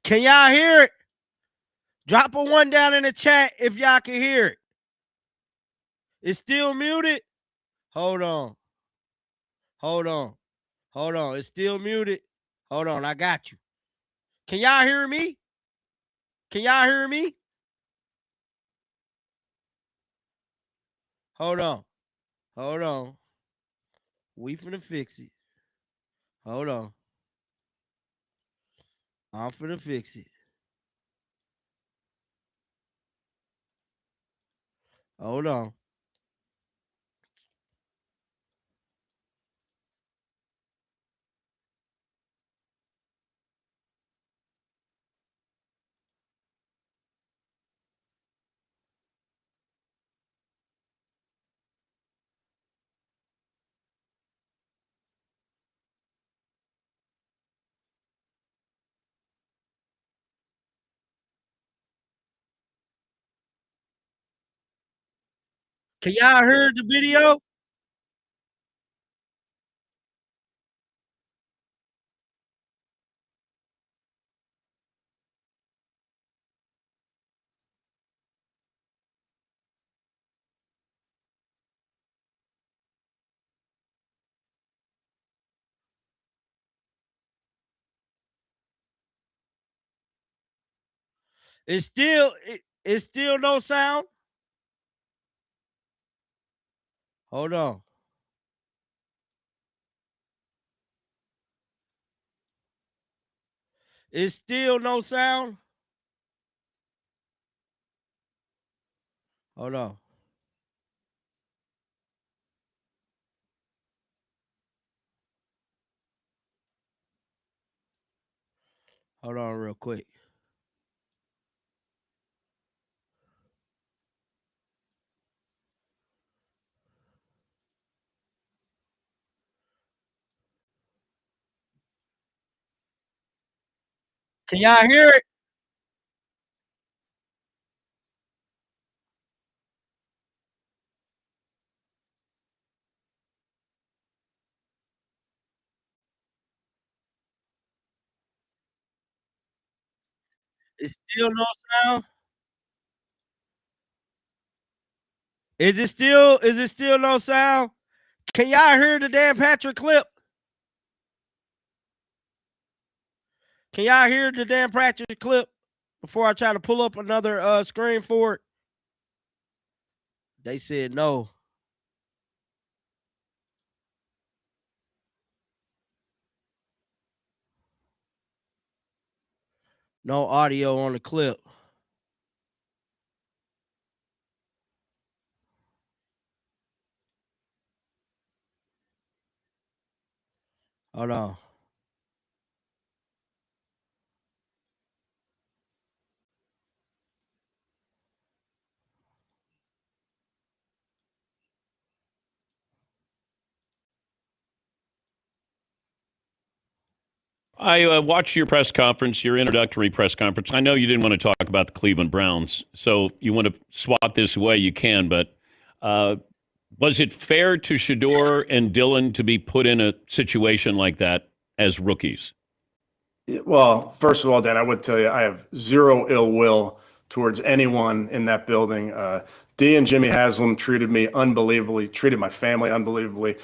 Can y'all hear it? Drop a one down in the chat if y'all can hear it. It's still muted? Hold on. Hold on. Hold on. It's still muted. Hold on. I got you. Can y'all hear me? Can y'all hear me? Hold on. Hold on. We finna fix it. Hold on. I'm finna fix it. Hold on. Can y'all hear the video? It's still no sound. Hold on. It's still no sound. Hold on. Hold on real quick. Can y'all hear it? It's still no sound. Is it still no sound? Can y'all hear the Dan Patrick clip? Can y'all hear the Dan Patrick clip before I try to pull up another screen for it? They said no. No audio on the clip. Hold on. I watched your press conference, your introductory press conference. I know you didn't want to talk about the Cleveland Browns, so you want to swat this away, you can. But was it fair to Shedeur and Dylan to be put in a situation like that as rookies? Well, first of all, Dan, I would tell you I have zero ill will towards anyone in that building. Dee and Jimmy Haslam treated me unbelievably, treated my family unbelievably.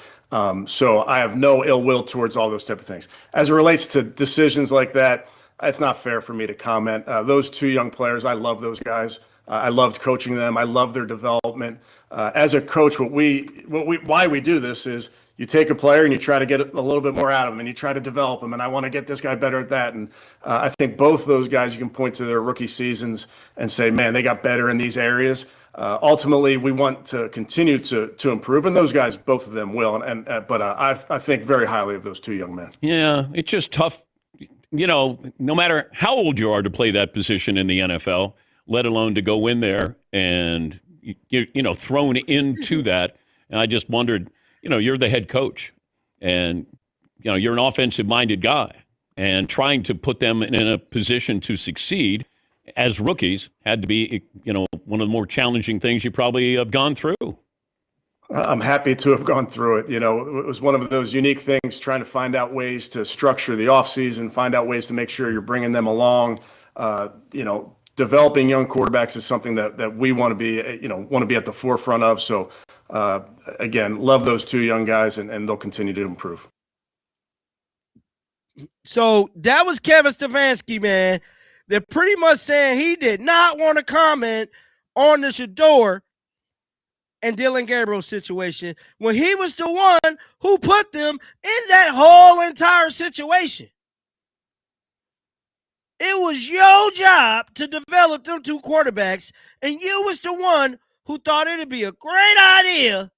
So I have no ill will towards all those type of things. As it relates to decisions like that, it's not fair for me to comment. Those two young players, I love those guys. I loved coaching them. I love their development. As a coach, why we do this is you take a player and you try to get a little bit more out of them and you try to develop them. And I want to get this guy better at that. And I think both those guys, you can point to their rookie seasons and say, man, they got better in these areas. Ultimately, we want to continue to improve, and those guys, both of them will. But I think very highly of those two young men. Yeah, it's just tough. No matter how old you are to play that position in the NFL, let alone to go in there and thrown into that. And I just wondered, you're the head coach, and you're an offensive-minded guy, and trying to put them in a position to succeed as rookies had to be, one of the more challenging things you probably have gone through. I'm happy to have gone through it. It was one of those unique things, trying to find out ways to structure the offseason, find out ways to make sure you're bringing them along. Developing young quarterbacks is something that we want to be at the forefront of. So Again, love those two young guys, and they'll continue to improve. So that was Kevin Stefanski, man. They're pretty much saying he did not want to comment on the Shedeur and Dylan Gabriel situation when he was the one who put them in that whole entire situation. It was your job to develop them two quarterbacks, and you was the one who thought it'd be a great idea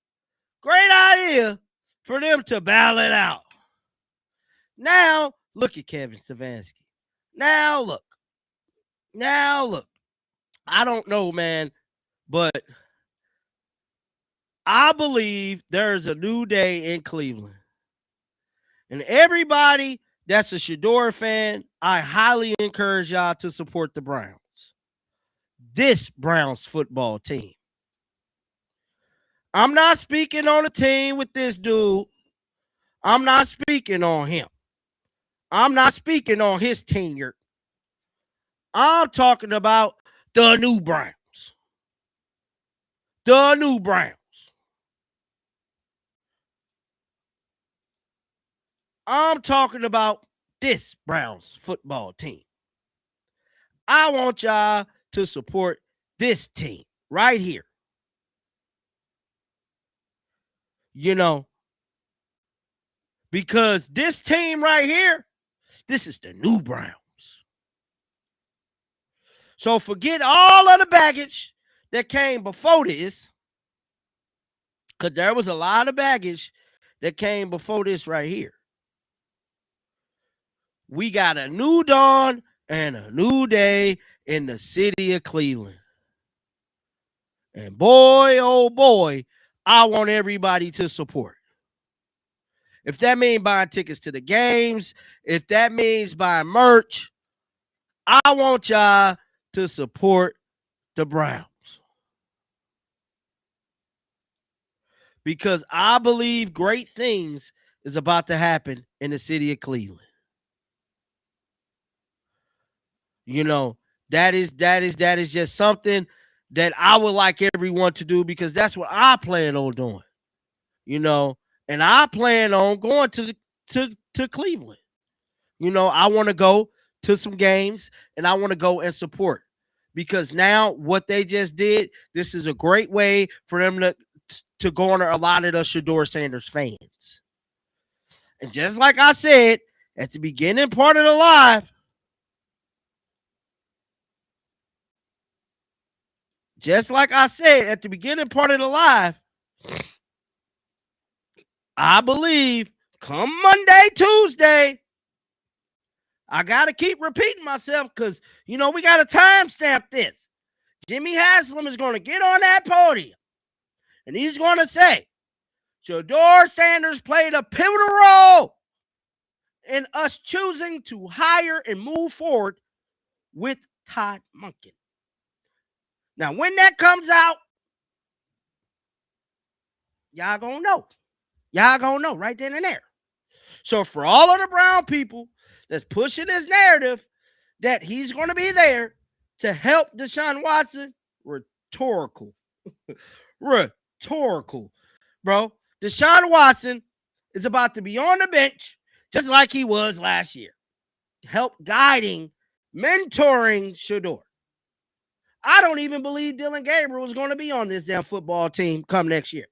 for them to battle it out. Now, look at Kevin Stefanski. Now, look. I don't know, man, but I believe there's a new day in Cleveland. And everybody that's a Shedeur fan, I highly encourage y'all to support the Browns. This Browns football team. I'm not speaking on a team with this dude. I'm not speaking on him. I'm not speaking on his tenure. I'm talking about the new Browns. The new Browns. I'm talking about this Browns football team. I want y'all to support this team right here. You know, because this team right here, this is the new Browns. So forget all of the baggage that came before this, because there was a lot of baggage that came before this right here. We got a new dawn and a new day in the city of Cleveland. And boy, oh boy, I want everybody to support. If that means buying tickets to the games, if that means buying merch, I want y'all to support the Browns. Because I believe great things is about to happen in the city of Cleveland. You know, that is just something that I would like everyone to do, because that's what I plan on doing. You know, and I plan on going to Cleveland. You know, I want to go to some games and I want to go and support, because now what they just did, this is a great way for them to garner a lot of the Shedeur Sanders fans. And just like I said at the beginning part of the live, I believe come Monday, Tuesday, I got to keep repeating myself because, you know, we got to timestamp this. Jimmy Haslam is going to get on that podium and he's going to say, Shedeur Sanders played a pivotal role in us choosing to hire and move forward with Todd Monken. Now, when that comes out, y'all gonna know. Y'all gonna know right then and there. So for all of the Brown people that's pushing this narrative that he's going to be there to help Deshaun Watson, rhetorical. Rhetorical, bro. Deshaun Watson is about to be on the bench just like he was last year. Help guiding, mentoring Shedeur. I don't even believe Dylan Gabriel is going to be on this damn football team come next year.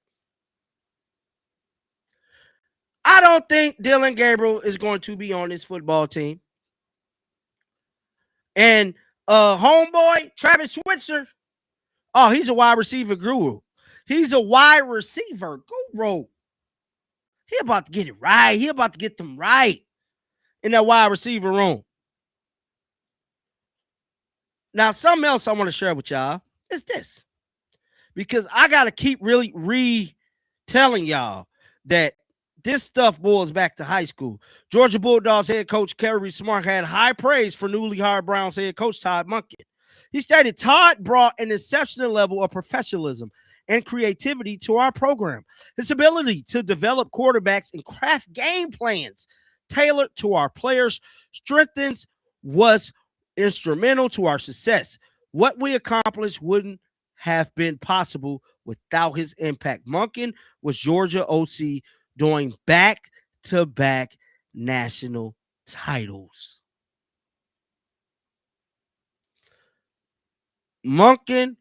I don't think Dylan Gabriel is going to be on this football team. And homeboy, Travis Switzer, oh, he's a wide receiver guru. He's a wide receiver guru. He about to get it right. He about to get them right in that wide receiver room. Now, something else I want to share with y'all is this. Because I got to keep really retelling y'all that this stuff boils back to high school. Georgia Bulldogs head coach Kirby Smart had high praise for newly hired Browns head coach Todd Monken. He stated, Todd brought an exceptional level of professionalism and creativity to our program. His ability to develop quarterbacks and craft game plans tailored to our players' strengths was instrumental to our success. What we accomplished wouldn't have been possible without his impact. Monken was Georgia OC during back-to-back national titles. Monken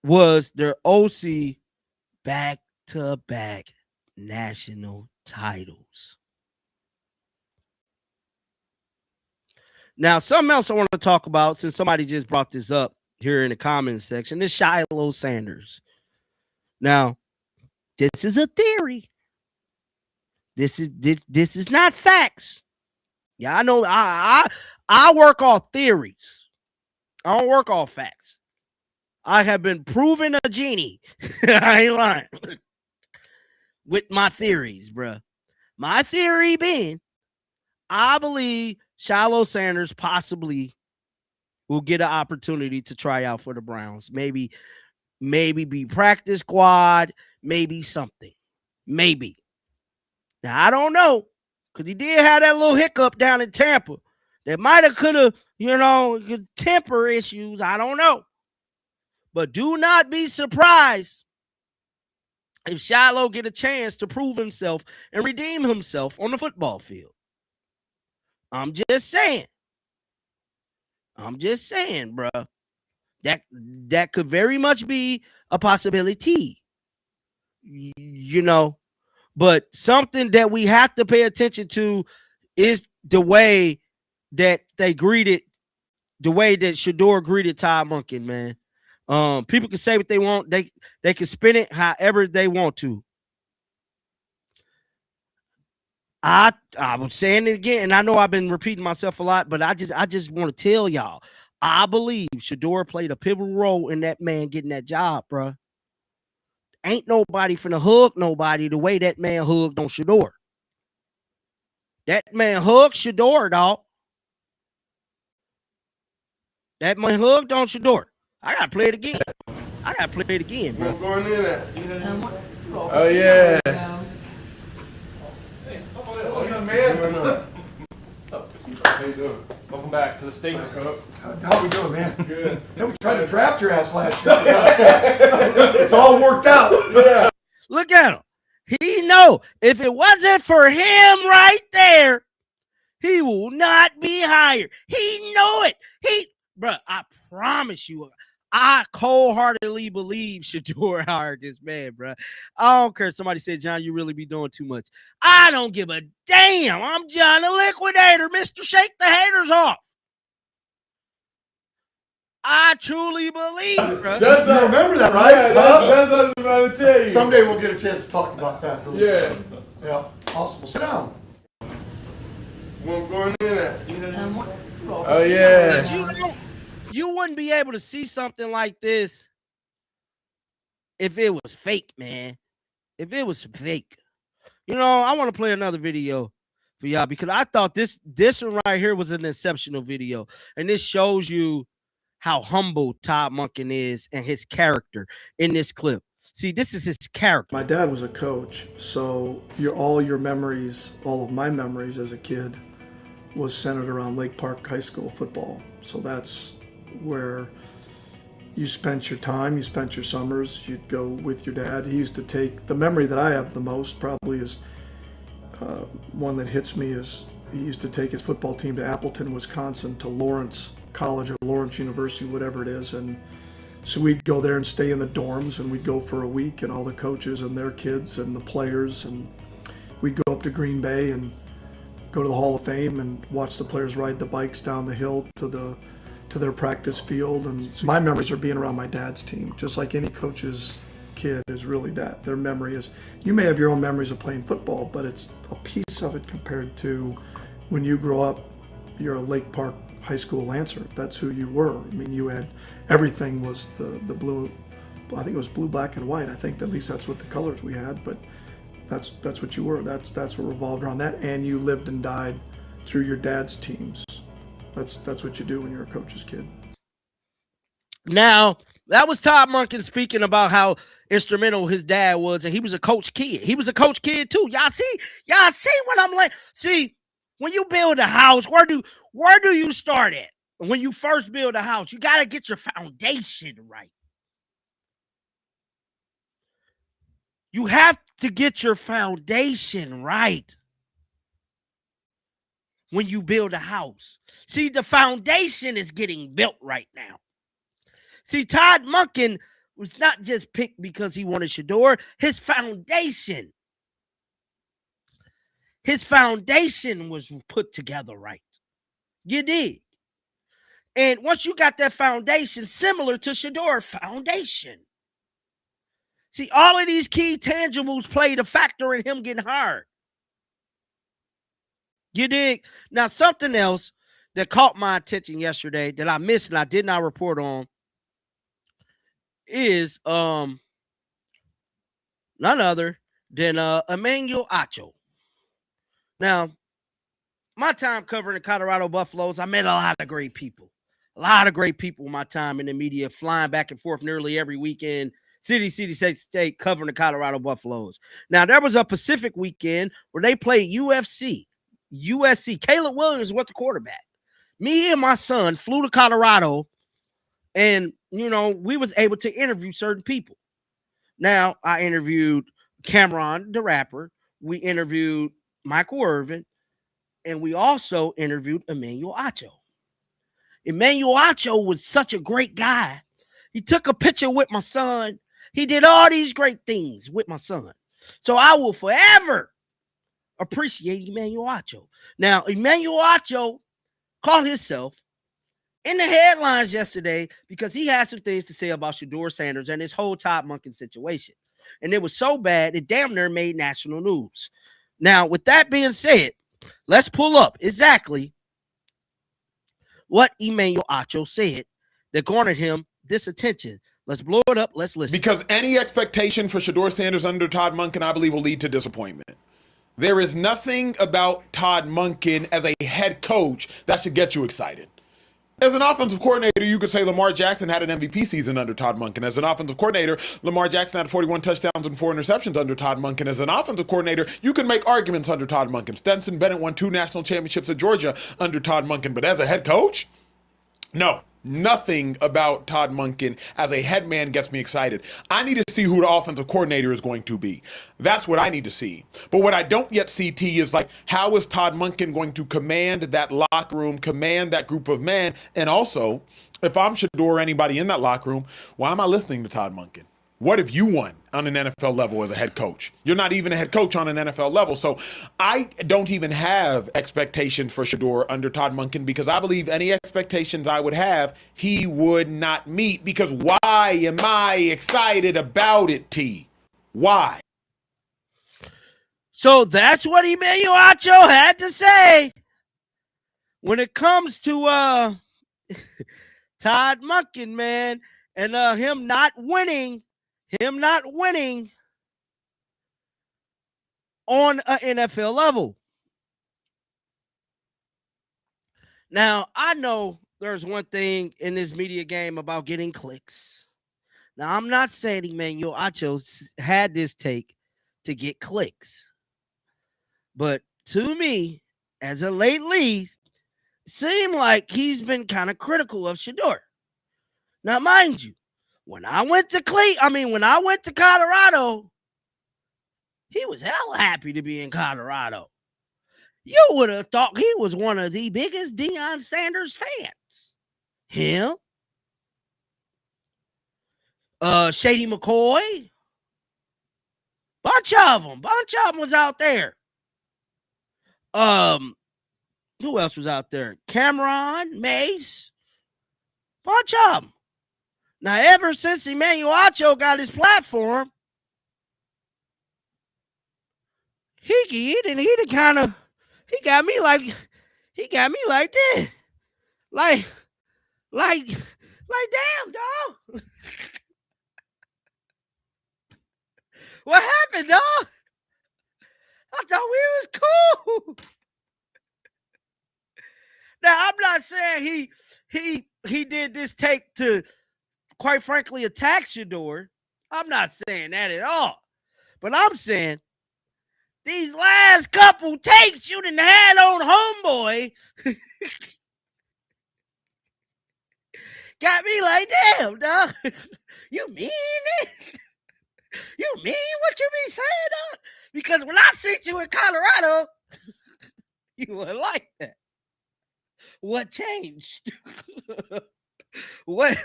was their OC back-to-back national titles. Now, something else I want to talk about, since somebody just brought this up here in the comments section, is Shiloh Sanders. Now, this is a theory. This is not facts. Yeah, I know. I work off theories. I don't work off facts. I have been proven a genie. I ain't lying. With my theories, bruh. My theory being, I believe Shiloh Sanders possibly will get an opportunity to try out for the Browns. Maybe be practice squad, maybe something. Maybe. Now, I don't know, because he did have that little hiccup down in Tampa that might have, could have, temper issues. I don't know. But do not be surprised if Shiloh get a chance to prove himself and redeem himself on the football field. I'm just saying, bro. That could very much be a possibility. But something that we have to pay attention to is the way that Shedeur greeted Todd Monken, man. People can say what they want. They can spin it however they want to. I was saying it again, and I know I've been repeating myself a lot, but I just want to tell y'all, I believe Shedeur played a pivotal role in that man getting that job, bro. Ain't nobody finna hug nobody the way that man hugged on Shedeur. That man hugged Shedeur, dog. That man hugged on Shedeur. I gotta play it again. Bro. Going in at. Oh yeah. Hey, young man. What's up, Casino? How you doing? Welcome back to the States. How we doing, man? Good. We tried to draft your ass last year. It's all worked out. Yeah. Look at him. He know if it wasn't for him right there, he will not be hired. He know it. Bro, I promise you, I cold-heartedly believe Shedeur hired this man, bro. I don't care. Somebody said, John, you really be doing too much. I don't give a damn. I'm John the Liquidator. Mr. Shake the haters off. I truly believe, bro. You remember that, right? Yeah, that's what I was about to tell you. Someday we'll get a chance to talk about that. Yeah. Yeah. Awesome. Well, sit down. What's going in at? Oh yeah. You wouldn't be able to see something like this if it was fake, man. If it was fake. I want to play another video for y'all because I thought this one right here was an exceptional video. And this shows you how humble Todd Monken is and his character in this clip. See, this is his character. My dad was a coach, so all your memories, all of my memories as a kid was centered around Lake Park High School football. So that's where you spent your time, you spent your summers, you'd go with your dad. He used to take, the memory that I have the most probably is one that hits me is he used to take his football team to Appleton, Wisconsin, to Lawrence College or Lawrence University, whatever it is. And so we'd go there and stay in the dorms, and we'd go for a week, and all the coaches and their kids and the players, and we'd go up to Green Bay and go to the Hall of Fame and watch the players ride the bikes down the hill to their practice field. And so my memories are being around my dad's team, just like any coach's kid is really that. Their memory is, you may have your own memories of playing football, but it's a piece of it compared to when you grow up, you're a Lake Park High School Lancer. That's who you were. I mean, you had, everything was the blue, I think it was blue, black, and white. I think at least that's what the colors we had, but that's what you were. That's what revolved around that, and you lived and died through your dad's teams. That's what you do when you're a coach's kid. Now, that was Todd Monken speaking about how instrumental his dad was, and he was a coach kid. He was a coach kid too. Y'all see what I'm like? See, when you build a house, where do you start at? When you first build a house, you got to get your foundation right. You have to get your foundation right when you build a house. See, the foundation is getting built right now. See, Todd Monken was not just picked because he wanted Shedeur. His foundation was put together right. You dig? And once you got that foundation, similar to Shedeur foundation. See, all of these key tangibles played a factor in him getting hired. You dig? Now, something else that caught my attention yesterday that I missed and I did not report on is none other than Emmanuel Acho. Now, my time covering the Colorado Buffaloes, I met a lot of great people. A lot of great people in my time in the media, flying back and forth nearly every weekend, city, state, covering the Colorado Buffaloes. Now, there was a Pacific weekend where they played USC. Caleb Williams was the quarterback. Me and my son flew to Colorado, and, we was able to interview certain people. Now, I interviewed Cameron, the rapper. We interviewed Michael Irvin, and we also interviewed Emmanuel Acho. Emmanuel Acho was such a great guy. He took a picture with my son. He did all these great things with my son. So I will forever appreciate Emmanuel Acho. Now, Emmanuel Acho called himself in the headlines yesterday because he had some things to say about Shedeur Sanders and his whole Todd Monken situation. And it was so bad, it damn near made national news. Now, with that being said, let's pull up exactly what Emmanuel Acho said that garnered him this attention. Let's blow it up. Let's listen. Because any expectation for Shedeur Sanders under Todd Monken, I believe, will lead to disappointment. There is nothing about Todd Monken as a head coach that should get you excited. As an offensive coordinator, you could say Lamar Jackson had an MVP season under Todd Monken. As an offensive coordinator, Lamar Jackson had 41 touchdowns and 4 interceptions under Todd Monken. As an offensive coordinator, you can make arguments under Todd Monken. Stetson Bennett won 2 national championships at Georgia under Todd Monken. But as a head coach, no. Nothing about Todd Monken as a head man gets me excited. I need to see who the offensive coordinator is going to be. That's what I need to see. But what I don't yet see, T, is how is Todd Monken going to command that locker room, command that group of men? And also, if I'm Shedeur or anybody in that locker room, why am I listening to Todd Monken? What have you won on an NFL level as a head coach? You're not even a head coach on an NFL level. So I don't even have expectations for Shedeur under Todd Monken because I believe any expectations I would have, he would not meet. Because why am I excited about it, T? Why? So that's what Emmanuel Acho had to say when it comes to Todd Monken, man, and him not winning on an NFL level. Now, I know there's one thing in this media game about getting clicks. Now, I'm not saying Emmanuel Acho had this take to get clicks. But to me, as of lately, it seemed like he's been kind of critical of Shedeur. Now, mind you, when I went to Colorado, he was hella happy to be in Colorado. You would have thought he was one of the biggest Deion Sanders fans. Him, Shady McCoy, bunch of them was out there. Who else was out there? Cameron, Mace, bunch of them. Now, ever since Emmanuel Acho got his platform, he got me like this. Like damn, dog. What happened, dog? I thought we was cool. Now, I'm not saying he did this take to, quite frankly, attack Shedeur. I'm not saying that at all. But I'm saying these last couple takes you done had on homeboy got me like, damn, dog. You mean it? You mean what you be saying, dog? Because when I seen you in Colorado, you were like that. What changed? What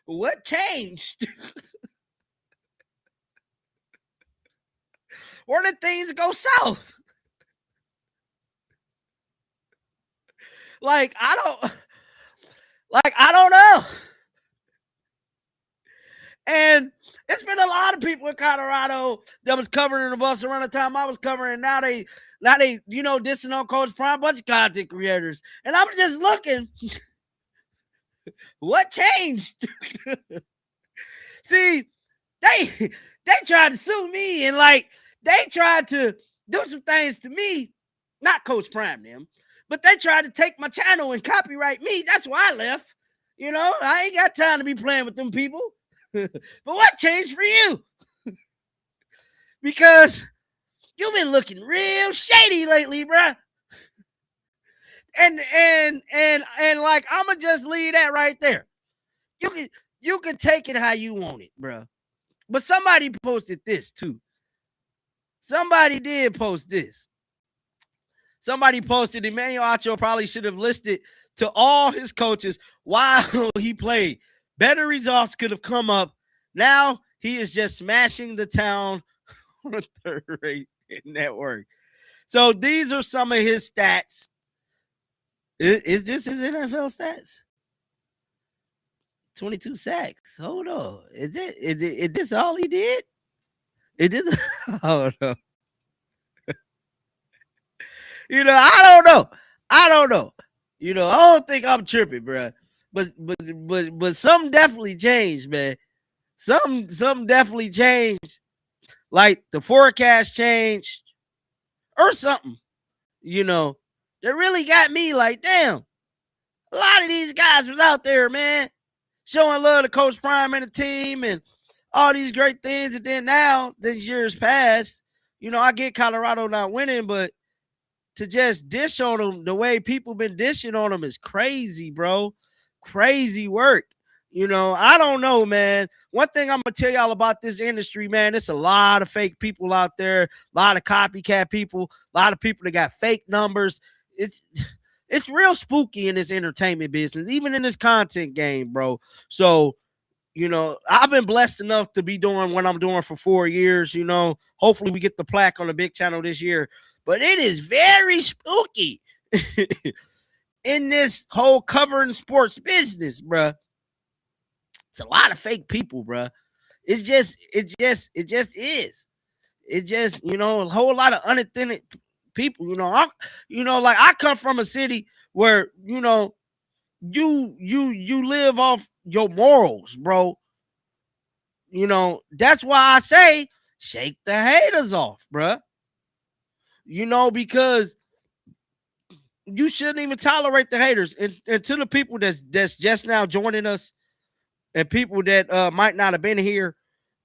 what changed? Where did things go south? I don't know. And it's been a lot of people in Colorado that was covering the bus around the time I was covering. Now they dissing on Coach Prime, bunch of content creators. And I'm just looking, what changed? See, they tried to sue me and they tried to do some things to me, not Coach Prime them, but they tried to take my channel and copyright me. That's why I left. I ain't got time to be playing with them people. But what changed for you? Because you've been looking real shady lately, bruh. And I'ma just leave that right there. You can take it how you want it, bruh. But somebody posted this too. Somebody did post this. Somebody posted Emmanuel Acho probably should have listed to all his coaches while he played. Better results could have come up. Now he is just smashing the town on a third-rate network. So these are some of his stats. Is this his NFL stats? 22 sacks. Hold on. Is this all he did? Hold on. I don't know. I don't think I'm tripping, bro. But something definitely changed, man. Something definitely changed. Like the forecast changed or something, that really got me like, damn, a lot of these guys was out there, man, showing love to Coach Prime and the team and all these great things. And then now, these years past, I get Colorado not winning, but to just dish on them the way people been dishing on them is crazy, bro. Crazy work. I don't know, man. One thing I'm going to tell y'all about this industry, man, it's a lot of fake people out there, a lot of copycat people, a lot of people that got fake numbers. It's real spooky in this entertainment business, even in this content game, bro. So, I've been blessed enough to be doing what I'm doing for 4 years, Hopefully we get the plaque on the big channel this year. But it is very spooky in this whole covering sports business, bruh. It's a lot of fake people, bruh. It just is. It just, a whole lot of unauthentic people, I come from a city where, you live off your morals, bro. That's why I say shake the haters off, bruh. Because you shouldn't even tolerate the haters. And to the people that's just now joining us and people that might not have been here,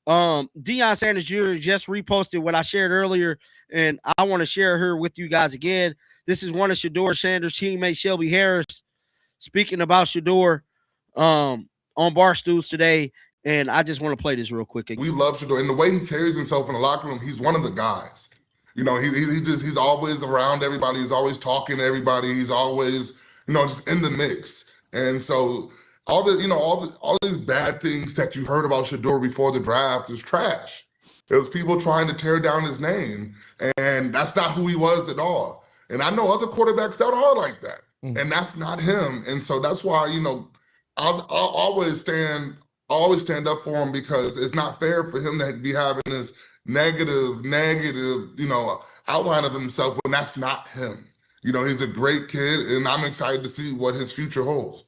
Deion Sanders Jr. just reposted what I shared earlier, and I want to share her with you guys again. This is one of Shedeur Sanders' teammates, Shelby Harris, speaking about Shedeur on Barstools today, and I just want to play this real quick. We love Shedeur, and the way he carries himself in the locker room, he's one of the guys. He's always around everybody. He's always talking to everybody. He's always, just in the mix. And so all these bad things that you heard about Shedeur before the draft is trash. It was people trying to tear down his name, and that's not who he was at all. And I know other quarterbacks that are like that, and that's not him. And so that's why, I'll always stand up for him, because it's not fair for him to be having this negative, outline of himself when that's not him. He's a great kid, and I'm excited to see what his future holds.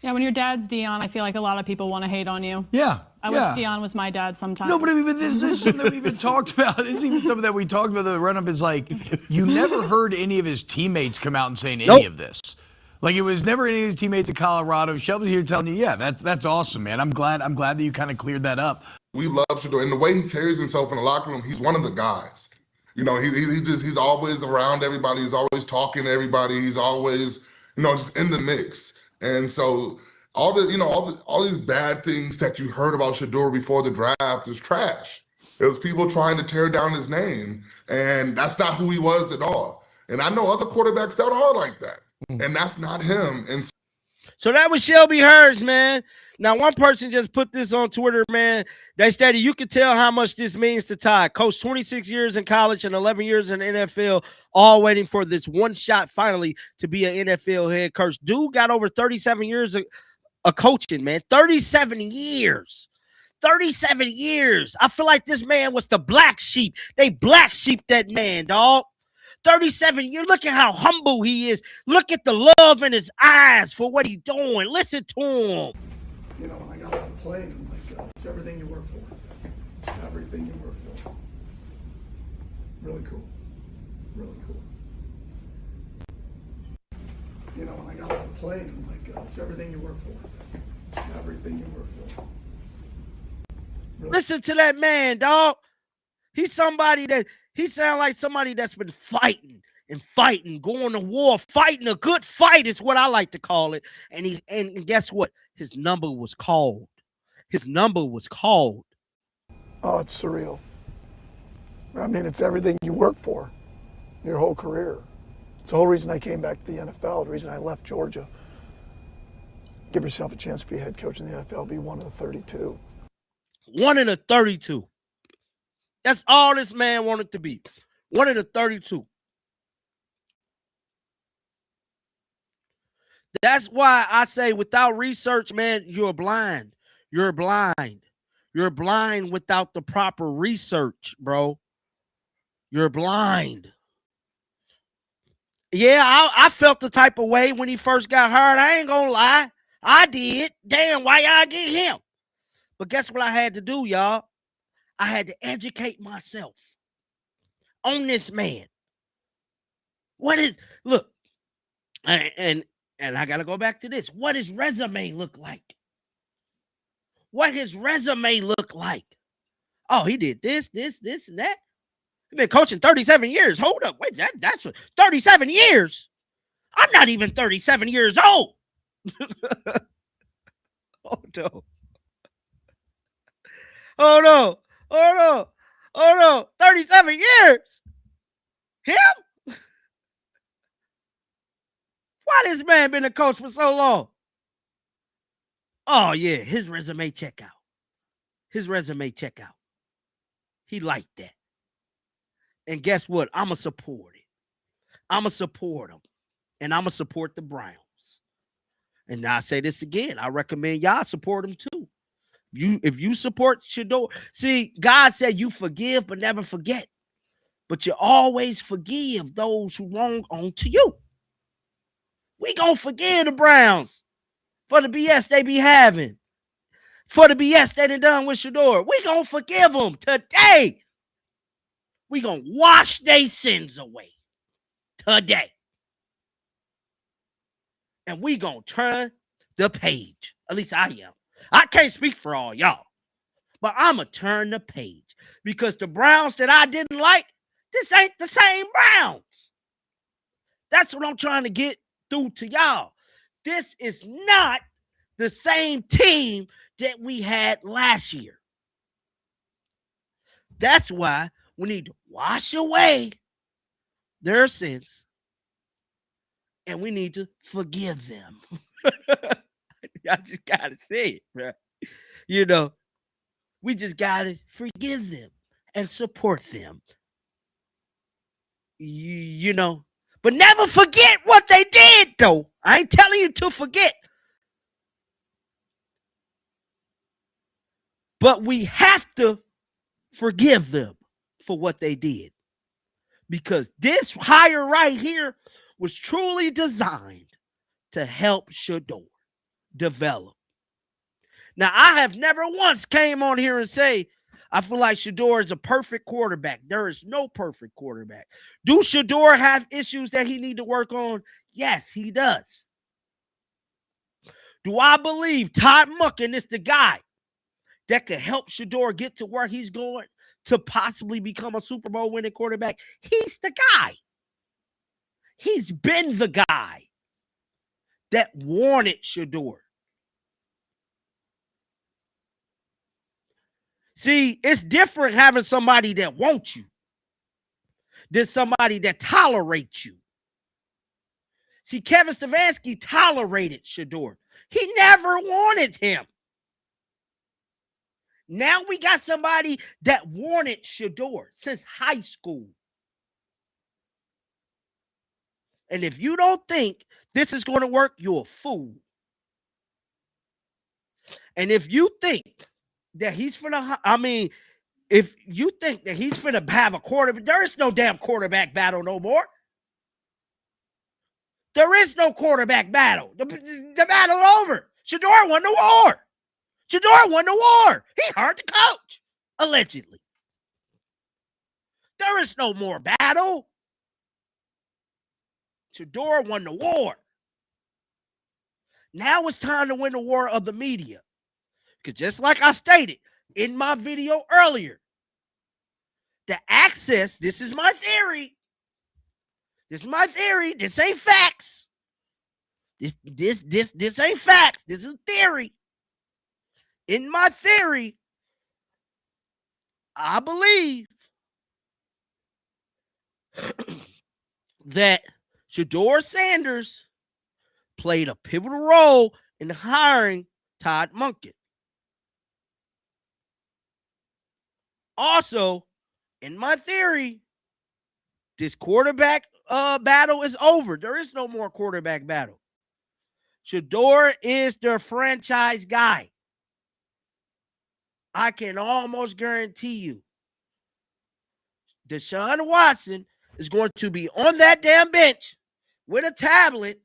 Yeah, when your dad's Deion, I feel like a lot of people want to hate on you. Yeah. I wish Deion was my dad sometimes. No, but even this is something that we even talked about. This is even something that we talked about. The run-up is you never heard any of his teammates come out and saying any of this. It was never any of his teammates in Colorado. Shelby's here telling you, yeah, that's awesome, man. I'm glad that you kind of cleared that up. We love Shedeur, and the way he carries himself in the locker room, he's one of the guys. He's always around everybody. He's always talking to everybody. He's always, just in the mix. And so all the, all these bad things that you heard about Shedeur before the draft is trash. It was people trying to tear down his name, and that's not who he was at all. And I know other quarterbacks that are like that, and that's not him. And so that was Shelby Hurts, man. Now, one person just put this on Twitter, man. They stated, you could tell how much this means to Todd. Coached 26 years in college and 11 years in the NFL, all waiting for this one shot finally to be an NFL head coach. Dude got over 37 years of coaching, man. 37 years. 37 years. I feel like this man was the black sheep. They black sheep that man, dog. 37 years. Look at how humble he is. Look at the love in his eyes for what he's doing. Listen to him. You know, when I got off the plane, I'm like, it's everything you work for. Everything you work for. Really cool. Really cool. You know, when I got off the plane, I'm like, it's everything you work for. Everything you work for. Really. Listen to that man, dog. He sounds like somebody that's been fighting and fighting, going to war, fighting a good fight is what I like to call it. And guess what? His number was called. His number was called. Oh, it's surreal. I mean, it's everything you work for your whole career. It's the whole reason I came back to the NFL, the reason I left Georgia. Give yourself a chance to be a head coach in the NFL, be one of the 32. One of the 32. That's all this man wanted to be. One of the 32. That's why I say without research, man, you're blind. You're blind. You're blind without the proper research, bro. You're blind. Yeah, I felt the type of way when he first got hired. I ain't gonna lie. I did. Damn, why y'all get him? But guess what I had to do, y'all? I had to educate myself on this man. Look, and I got to go back to this. What his resume look like? What his resume look like? Oh, he did this, and that. He's been coaching 37 years. Hold up. Wait, that's 37 years. I'm not even 37 years old. Oh, no. Oh, no. Oh, no. Oh, no. 37 years. Him? Why this man been a coach for so long? Oh, yeah. His resume check out. His resume check out. He liked that. And guess what? I'm going to support it. I'm going to support him. And I'm going to support the Browns. And I say this again. I recommend y'all support them too. If you support Shedeur, see, God said you forgive but never forget. But you always forgive those who wrong onto you. We gonna forgive the Browns for the BS they be having. For the BS they done with Shedeur. We gonna forgive them today. We gonna wash their sins away today. And we gonna turn the page. At least I am. I can't speak for all y'all, but I'm going to turn the page because the Browns that I didn't like, this ain't the same Browns. That's what I'm trying to get through to y'all. This is not the same team that we had last year. That's why we need to wash away their sins and we need to forgive them. I just got to say it, bro. You know, we just got to forgive them and support them. You know, but never forget what they did, though. I ain't telling you to forget. But we have to forgive them for what they did. Because this hire right here was truly designed to help Shedeur develop. Now, I have never once came on here and say, I feel like Shedeur is a perfect quarterback. There is no perfect quarterback. Do Shedeur have issues that he need to work on? Yes, he does. Do I believe Todd Monken is the guy that could help Shedeur get to where he's going to possibly become a Super Bowl winning quarterback? He's the guy. He's been the guy that wanted Shedeur See, it's different having somebody that wants you than somebody that tolerates you. See, Kevin Stefanski tolerated Shedeur. He never wanted him. Now we got somebody that wanted Shedeur since high school. And if you don't think this is going to work, you're a fool. And if you think that he's finna, if you think that he's finna have a quarterback, there is no damn quarterback battle no more. There is no quarterback battle. The battle over. Shedeur won the war. Shedeur won the war. He hurt the coach, allegedly. There is no more battle. Shedeur won the war. Now it's time to win the war of the media. Because just like I stated in my video earlier, the access, this is my theory. This is my theory. This ain't facts. This ain't facts. This is theory. In my theory, I believe that Shedeur Sanders played a pivotal role in hiring Todd Monken. Also, in my theory, this quarterback battle is over. There is no more quarterback battle. Shedeur is their franchise guy. I can almost guarantee you Deshaun Watson is going to be on that damn bench with a tablet.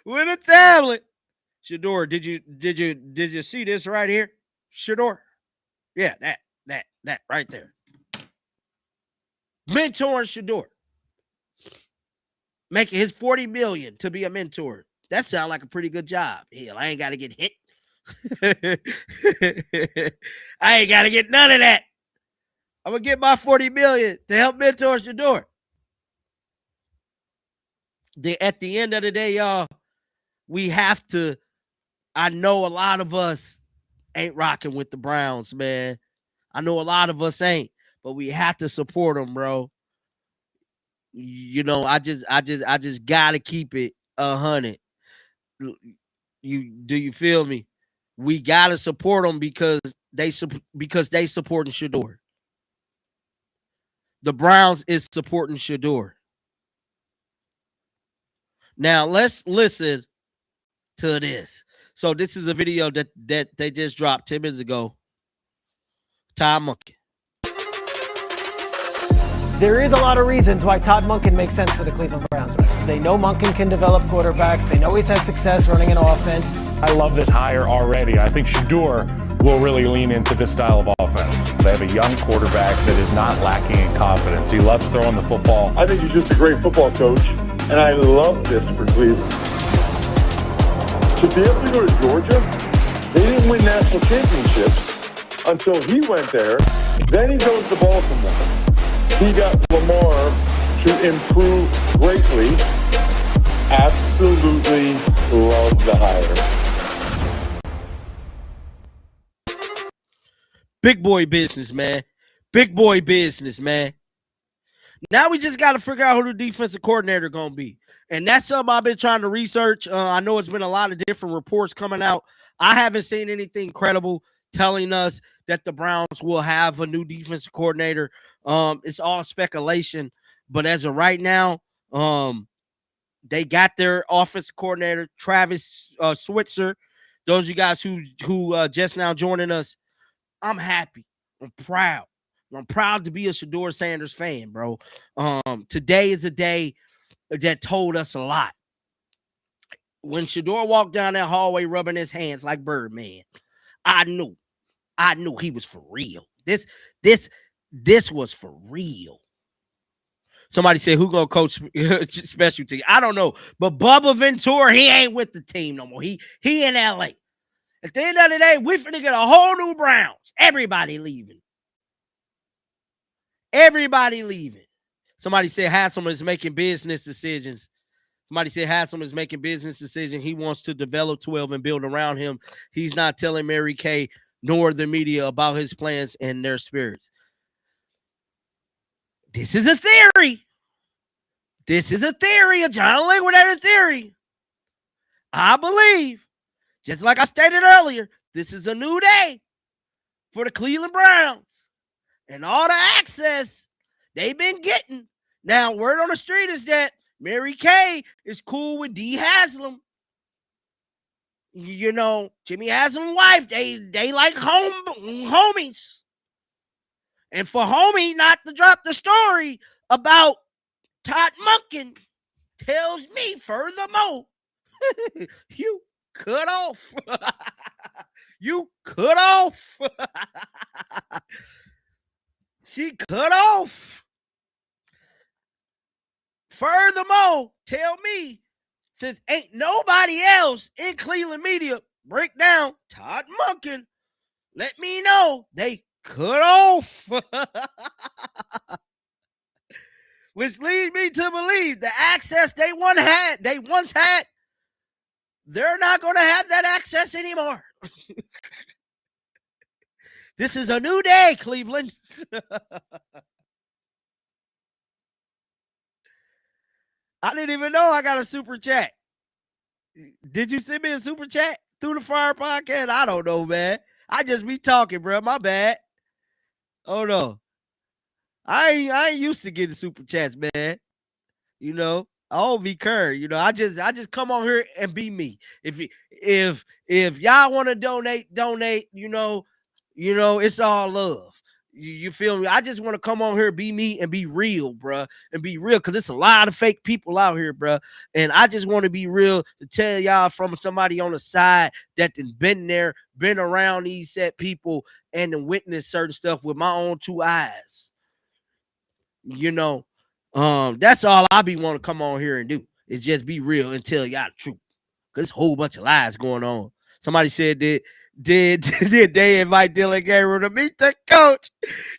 With a tablet. Shedeur, did you see this right here? Shedeur. Yeah, that right there. Mentoring Shedeur. Making his $40 million to be a mentor. That sounds like a pretty good job. Hell, I ain't got to get hit. I ain't got to get none of that. I'm going to get my $40 million to help mentor Shedeur. At the end of the day, y'all, we have to, I know a lot of us ain't rocking with the Browns, man. I know a lot of us ain't, but we have to support them, bro. You know, I just gotta keep it 100. You feel me? We gotta support them because they supporting Shedeur. The Browns is supporting Shedeur. Now let's listen to this. So this is a video that they just dropped 10 minutes ago. Todd Monken. There is a lot of reasons why Todd Monken makes sense for the Cleveland Browns. They know Monken can develop quarterbacks. They know he's had success running an offense. I love this hire already. I think Shedeur will really lean into this style of offense. They have a young quarterback that is not lacking in confidence. He loves throwing the football. I think he's just a great football coach, and I love this for Cleveland. To be able to go to Georgia, they didn't win national championships until he went there. Then he goes to Baltimore. He got Lamar to improve greatly. Absolutely love the hire. Big boy business, man. Big boy business, man. Now we just got to figure out who the defensive coordinator going to be. And that's something I've been trying to research. I know it's been a lot of different reports coming out. I haven't seen anything credible telling us that the Browns will have a new defensive coordinator. It's all speculation. But as of right now, they got their offensive coordinator, Travis Switzer. Those of you guys who just now joining us, I'm happy. I'm proud. I'm proud to be a Shedeur Sanders fan, bro. Today is a day that told us a lot. When Shedeur walked down that hallway rubbing his hands like Birdman, I knew he was for real. This was for real. Somebody said, who gonna coach special team? I don't know. But Bubba Ventura, he ain't with the team no more. He in LA. At the end of the day, we finna get a whole new Browns. Everybody leaving. Everybody leaving. Somebody said Haslam is making business decisions. Somebody said Haslam is making business decisions. He wants to develop 12 and build around him. He's not telling Mary Kay nor the media about his plans and their spirits. This is a theory. This is a theory. A John Liquidator theory. I believe, just like I stated earlier, this is a new day for the Cleveland Browns and all the access they've been getting. Now, word on the street is that Mary Kay is cool with D. Haslam. You know, Jimmy Haslam's wife, they like homies. And for homie not to drop the story about Todd Monken tells me furthermore, you cut off. You cut off. She cut off. Furthermore, tell me, since ain't nobody else in Cleveland media break down Todd Monken, let me know they cut off. Which leads me to believe the access they once had, they're not going to have that access anymore. This is a new day, Cleveland. I didn't even know I got a super chat. Did you send me a super chat through the Fire Podcast? I don't know, man. I just be talking, bro. My bad. Oh no. I ain't used to getting super chats, man. You know, I'll be Kerr. You know, I just come on here and be me. If y'all want to donate, you know, it's all love. You feel me? I just want to come on here, be me, and be real, bruh. And be real, because there's a lot of fake people out here, bruh. And I just want to be real to tell y'all from somebody on the side that been there, been around these set people, and witnessed certain stuff with my own two eyes. You know, that's all I be want to come on here and do, is just be real and tell y'all the truth. Because there's a whole bunch of lies going on. Somebody said that did they invite Dylan Gabriel to meet the coach?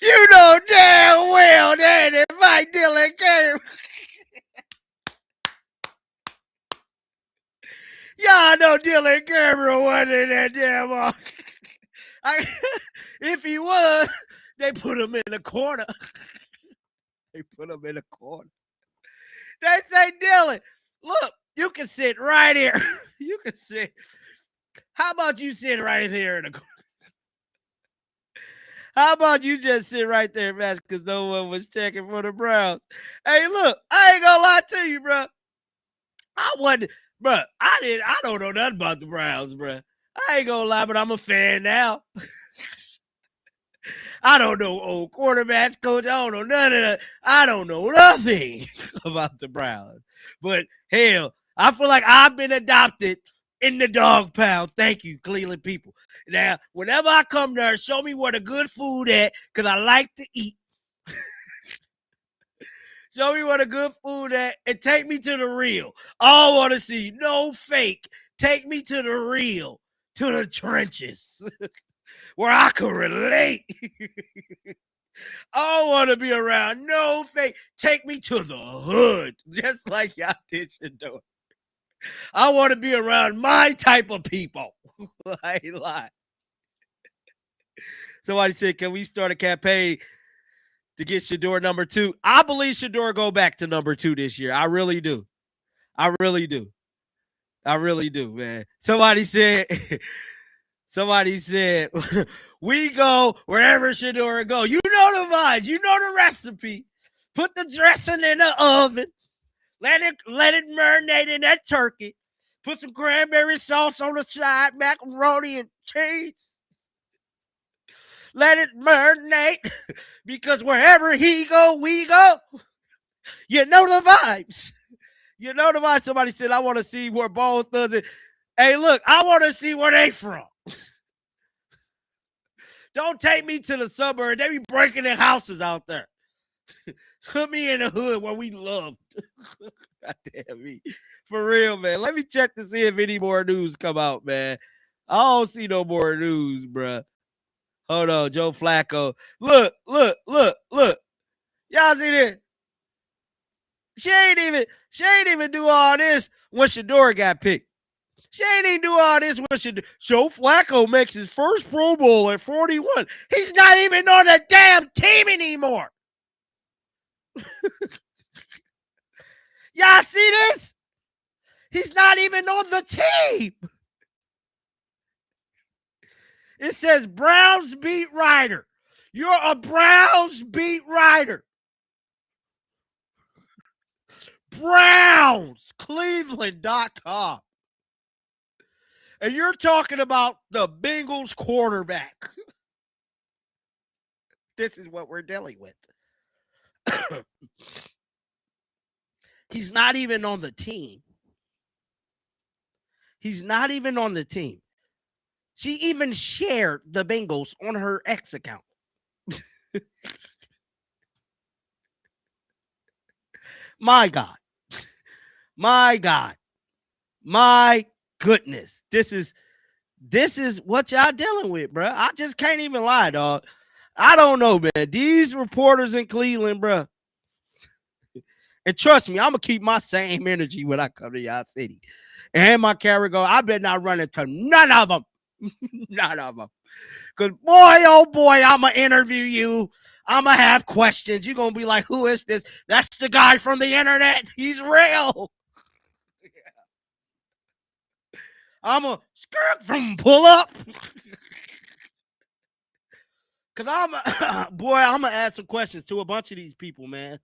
You know damn well they didn't invite Dylan Gabriel. Y'all know Dylan Gabriel wasn't in that damn if he was, they put him in the corner. They put him in the corner. They say, Dylan, look, you can sit right here. You can sit. How about you sit right there in the corner? How about you just sit right there, man, because no one was checking for the Browns? Hey, look, I ain't gonna lie to you, bro. I don't know nothing about the Browns, bro. I ain't gonna lie, but I'm a fan now. I don't know old quarterbacks, coach. I don't know none of that. I don't know nothing about the Browns. But hell, I feel like I've been adopted in the dog pound. Thank you, Cleveland people. Now, whenever I come there, show me where the good food at, because I like to eat. Show me where the good food at, and take me to the real. I want to see no fake. Take me to the real, to the trenches, where I can relate. I don't want to be around no fake. Take me to the hood, just like y'all did Shedeur. I want to be around my type of people. I ain't lying. Somebody said, can we start a campaign to get Shedeur number 2? I believe Shedeur go back to number 2 this year. I really do. I really do. I really do, man. Somebody said, we go wherever Shedeur go. You know the vibes. You know the recipe. Put the dressing in the oven. Let it marinate in that turkey. Put some cranberry sauce on the side, macaroni and cheese. Let it marinate, because wherever he go, we go. You know the vibes. You know the vibes. Somebody said, I want to see where Bones does it. Hey, look, I want to see where they from. Don't take me to the suburbs. They be breaking their houses out there. Put me in the hood where we love. God damn me. For real, man. Let me check to see if any more news come out, man. I don't see no more news, bruh. Hold on, Joe Flacco. Look. Y'all see this? She ain't even do all this when Shedeur got picked. She ain't even do all this when Joe Flacco makes his first Pro Bowl at 41. He's not even on the damn team anymore. Y'all see this? He's not even on the team. It says Browns beat writer. You're a Browns beat writer. Browns, Cleveland.com. And you're talking about the Bengals quarterback. This is what we're dealing with. He's not even on the team. He's not even on the team. She even shared the Bengals on her X account. My God. My God. My goodness. This is what y'all dealing with, bro. I just can't even lie, dog. I don't know, man. These reporters in Cleveland, bro. And trust me, I'm going to keep my same energy when I come to y'all city. And my carry go, I better not run into none of them. None of them. Because, boy, oh, boy, I'm going to interview you. I'm going to have questions. You're going to be like, who is this? That's the guy from the internet. He's real. I'm a skirt from pull up. Because I'm going to ask some questions to a bunch of these people, man.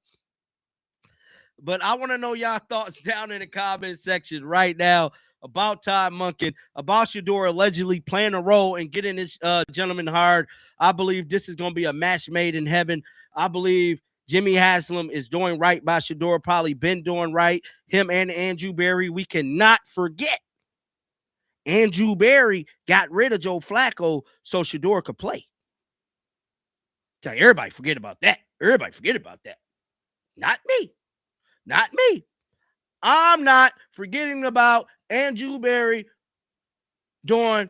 But I want to know y'all thoughts down in the comment section right now about Todd Monken, about Shedeur allegedly playing a role in getting this gentleman hired. I believe this is going to be a match made in heaven. I believe Jimmy Haslam is doing right by Shedeur, probably been doing right. Him and Andrew Berry, we cannot forget. Andrew Berry got rid of Joe Flacco so Shedeur could play. Tell everybody forget about that. Everybody forget about that. Not me. Not me. I'm not forgetting about Andrew Berry doing,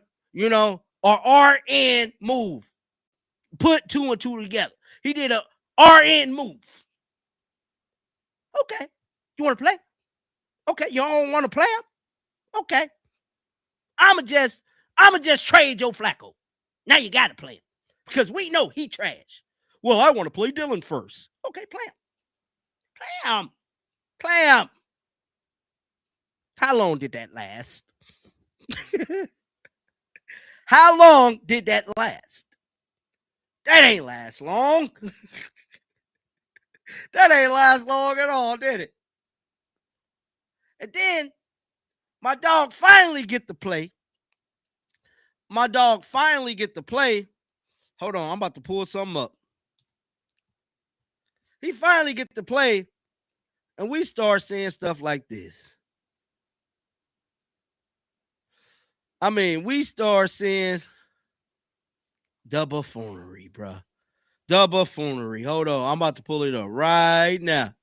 our RN move. Put 2 and 2 together. He did a RN move. Okay. You want to play? Okay. You don't want to play him? Okay. I'ma just trade Joe Flacco. Now you got to play him because we know he trash. Well, I want to play Dylan first. Okay, play him. Play him. Play him. How long did that last? How long did that last? That ain't last long. That ain't last long at all, did it? And then my dog finally get to play. Hold on, I'm about to pull something up. He finally get to play, and we start saying stuff like this. I mean, we start seeing the buffoonery, bro. The buffoonery. Hold on, I'm about to pull it up right now.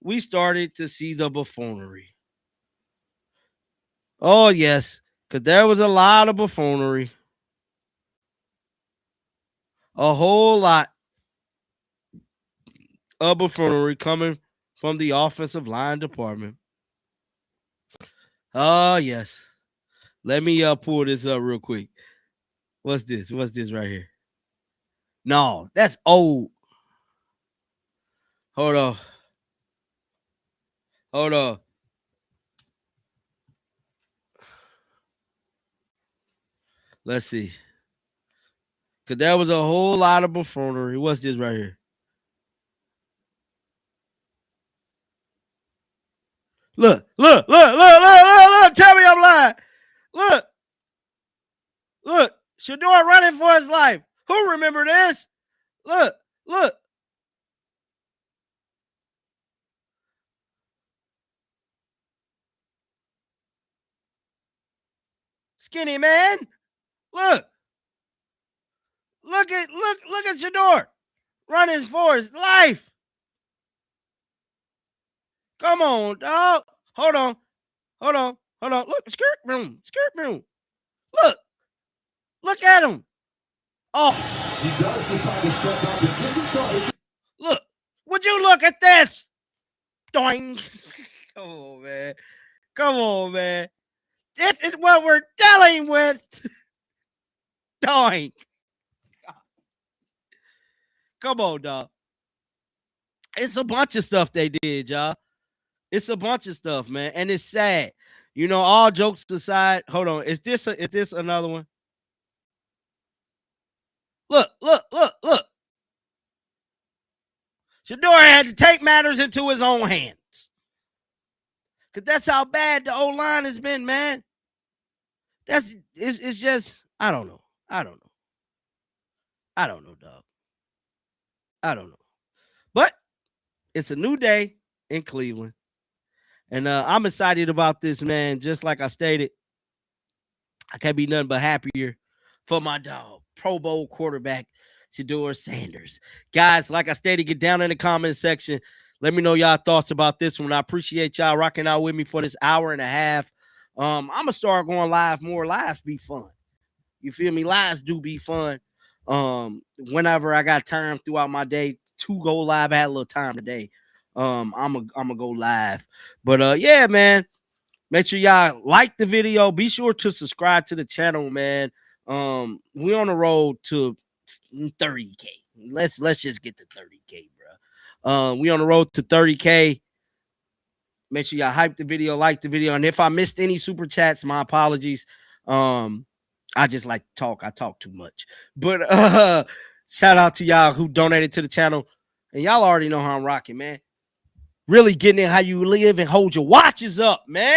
We started to see the buffoonery. Oh, yes, because there was a lot of buffoonery. A whole lot of buffoonery coming from the offensive line department. Oh, yes. Let me pull this up real quick. What's this? What's this right here? No, that's old. Hold on. Let's see. Because there was a whole lot of buffoonery. What's this right here? Look. Tell me I'm lying. Look. Shedeur running for his life. Who remember this? Look. Skinny man. Look at Shedeur running for his life. Come on, dog. Hold on. Look, skirt room. Look at him. Oh. He does decide to step up and gives himself. Look. Would you look at this? Doing. Come on, man. Come on, man. This is what we're dealing with. Doing. Come on, dog. It's a bunch of stuff they did, y'all. It's a bunch of stuff, man. And it's sad. You know, all jokes aside. Hold on. Is this another one? Look. Shedeur had to take matters into his own hands. Because that's how bad the O-line has been, man. It's just, I don't know, dog. I don't know. But it's a new day in Cleveland. And I'm excited about this, man. Just like I stated, I can't be nothing but happier for my dog, Pro Bowl quarterback, Shedeur Sanders. Guys, like I stated, get down in the comment section. Let me know y'all thoughts about this one. I appreciate y'all rocking out with me for this hour and a half. I'm going to start going live more. Live be fun. You feel me? Lives do be fun. Whenever I got time throughout my day to go live, I had a little time today. I'm gonna go live. But yeah, man. Make sure y'all like the video. Be sure to subscribe to the channel, man. We on the road to 30K. Let's just get to 30K, bro. We on the road to 30K. Make sure y'all hype the video, like the video. And if I missed any super chats, my apologies. I just like to talk. I talk too much. But shout out to y'all who donated to the channel. And y'all already know how I'm rocking, man. Really getting in how you live and hold your watches up, man.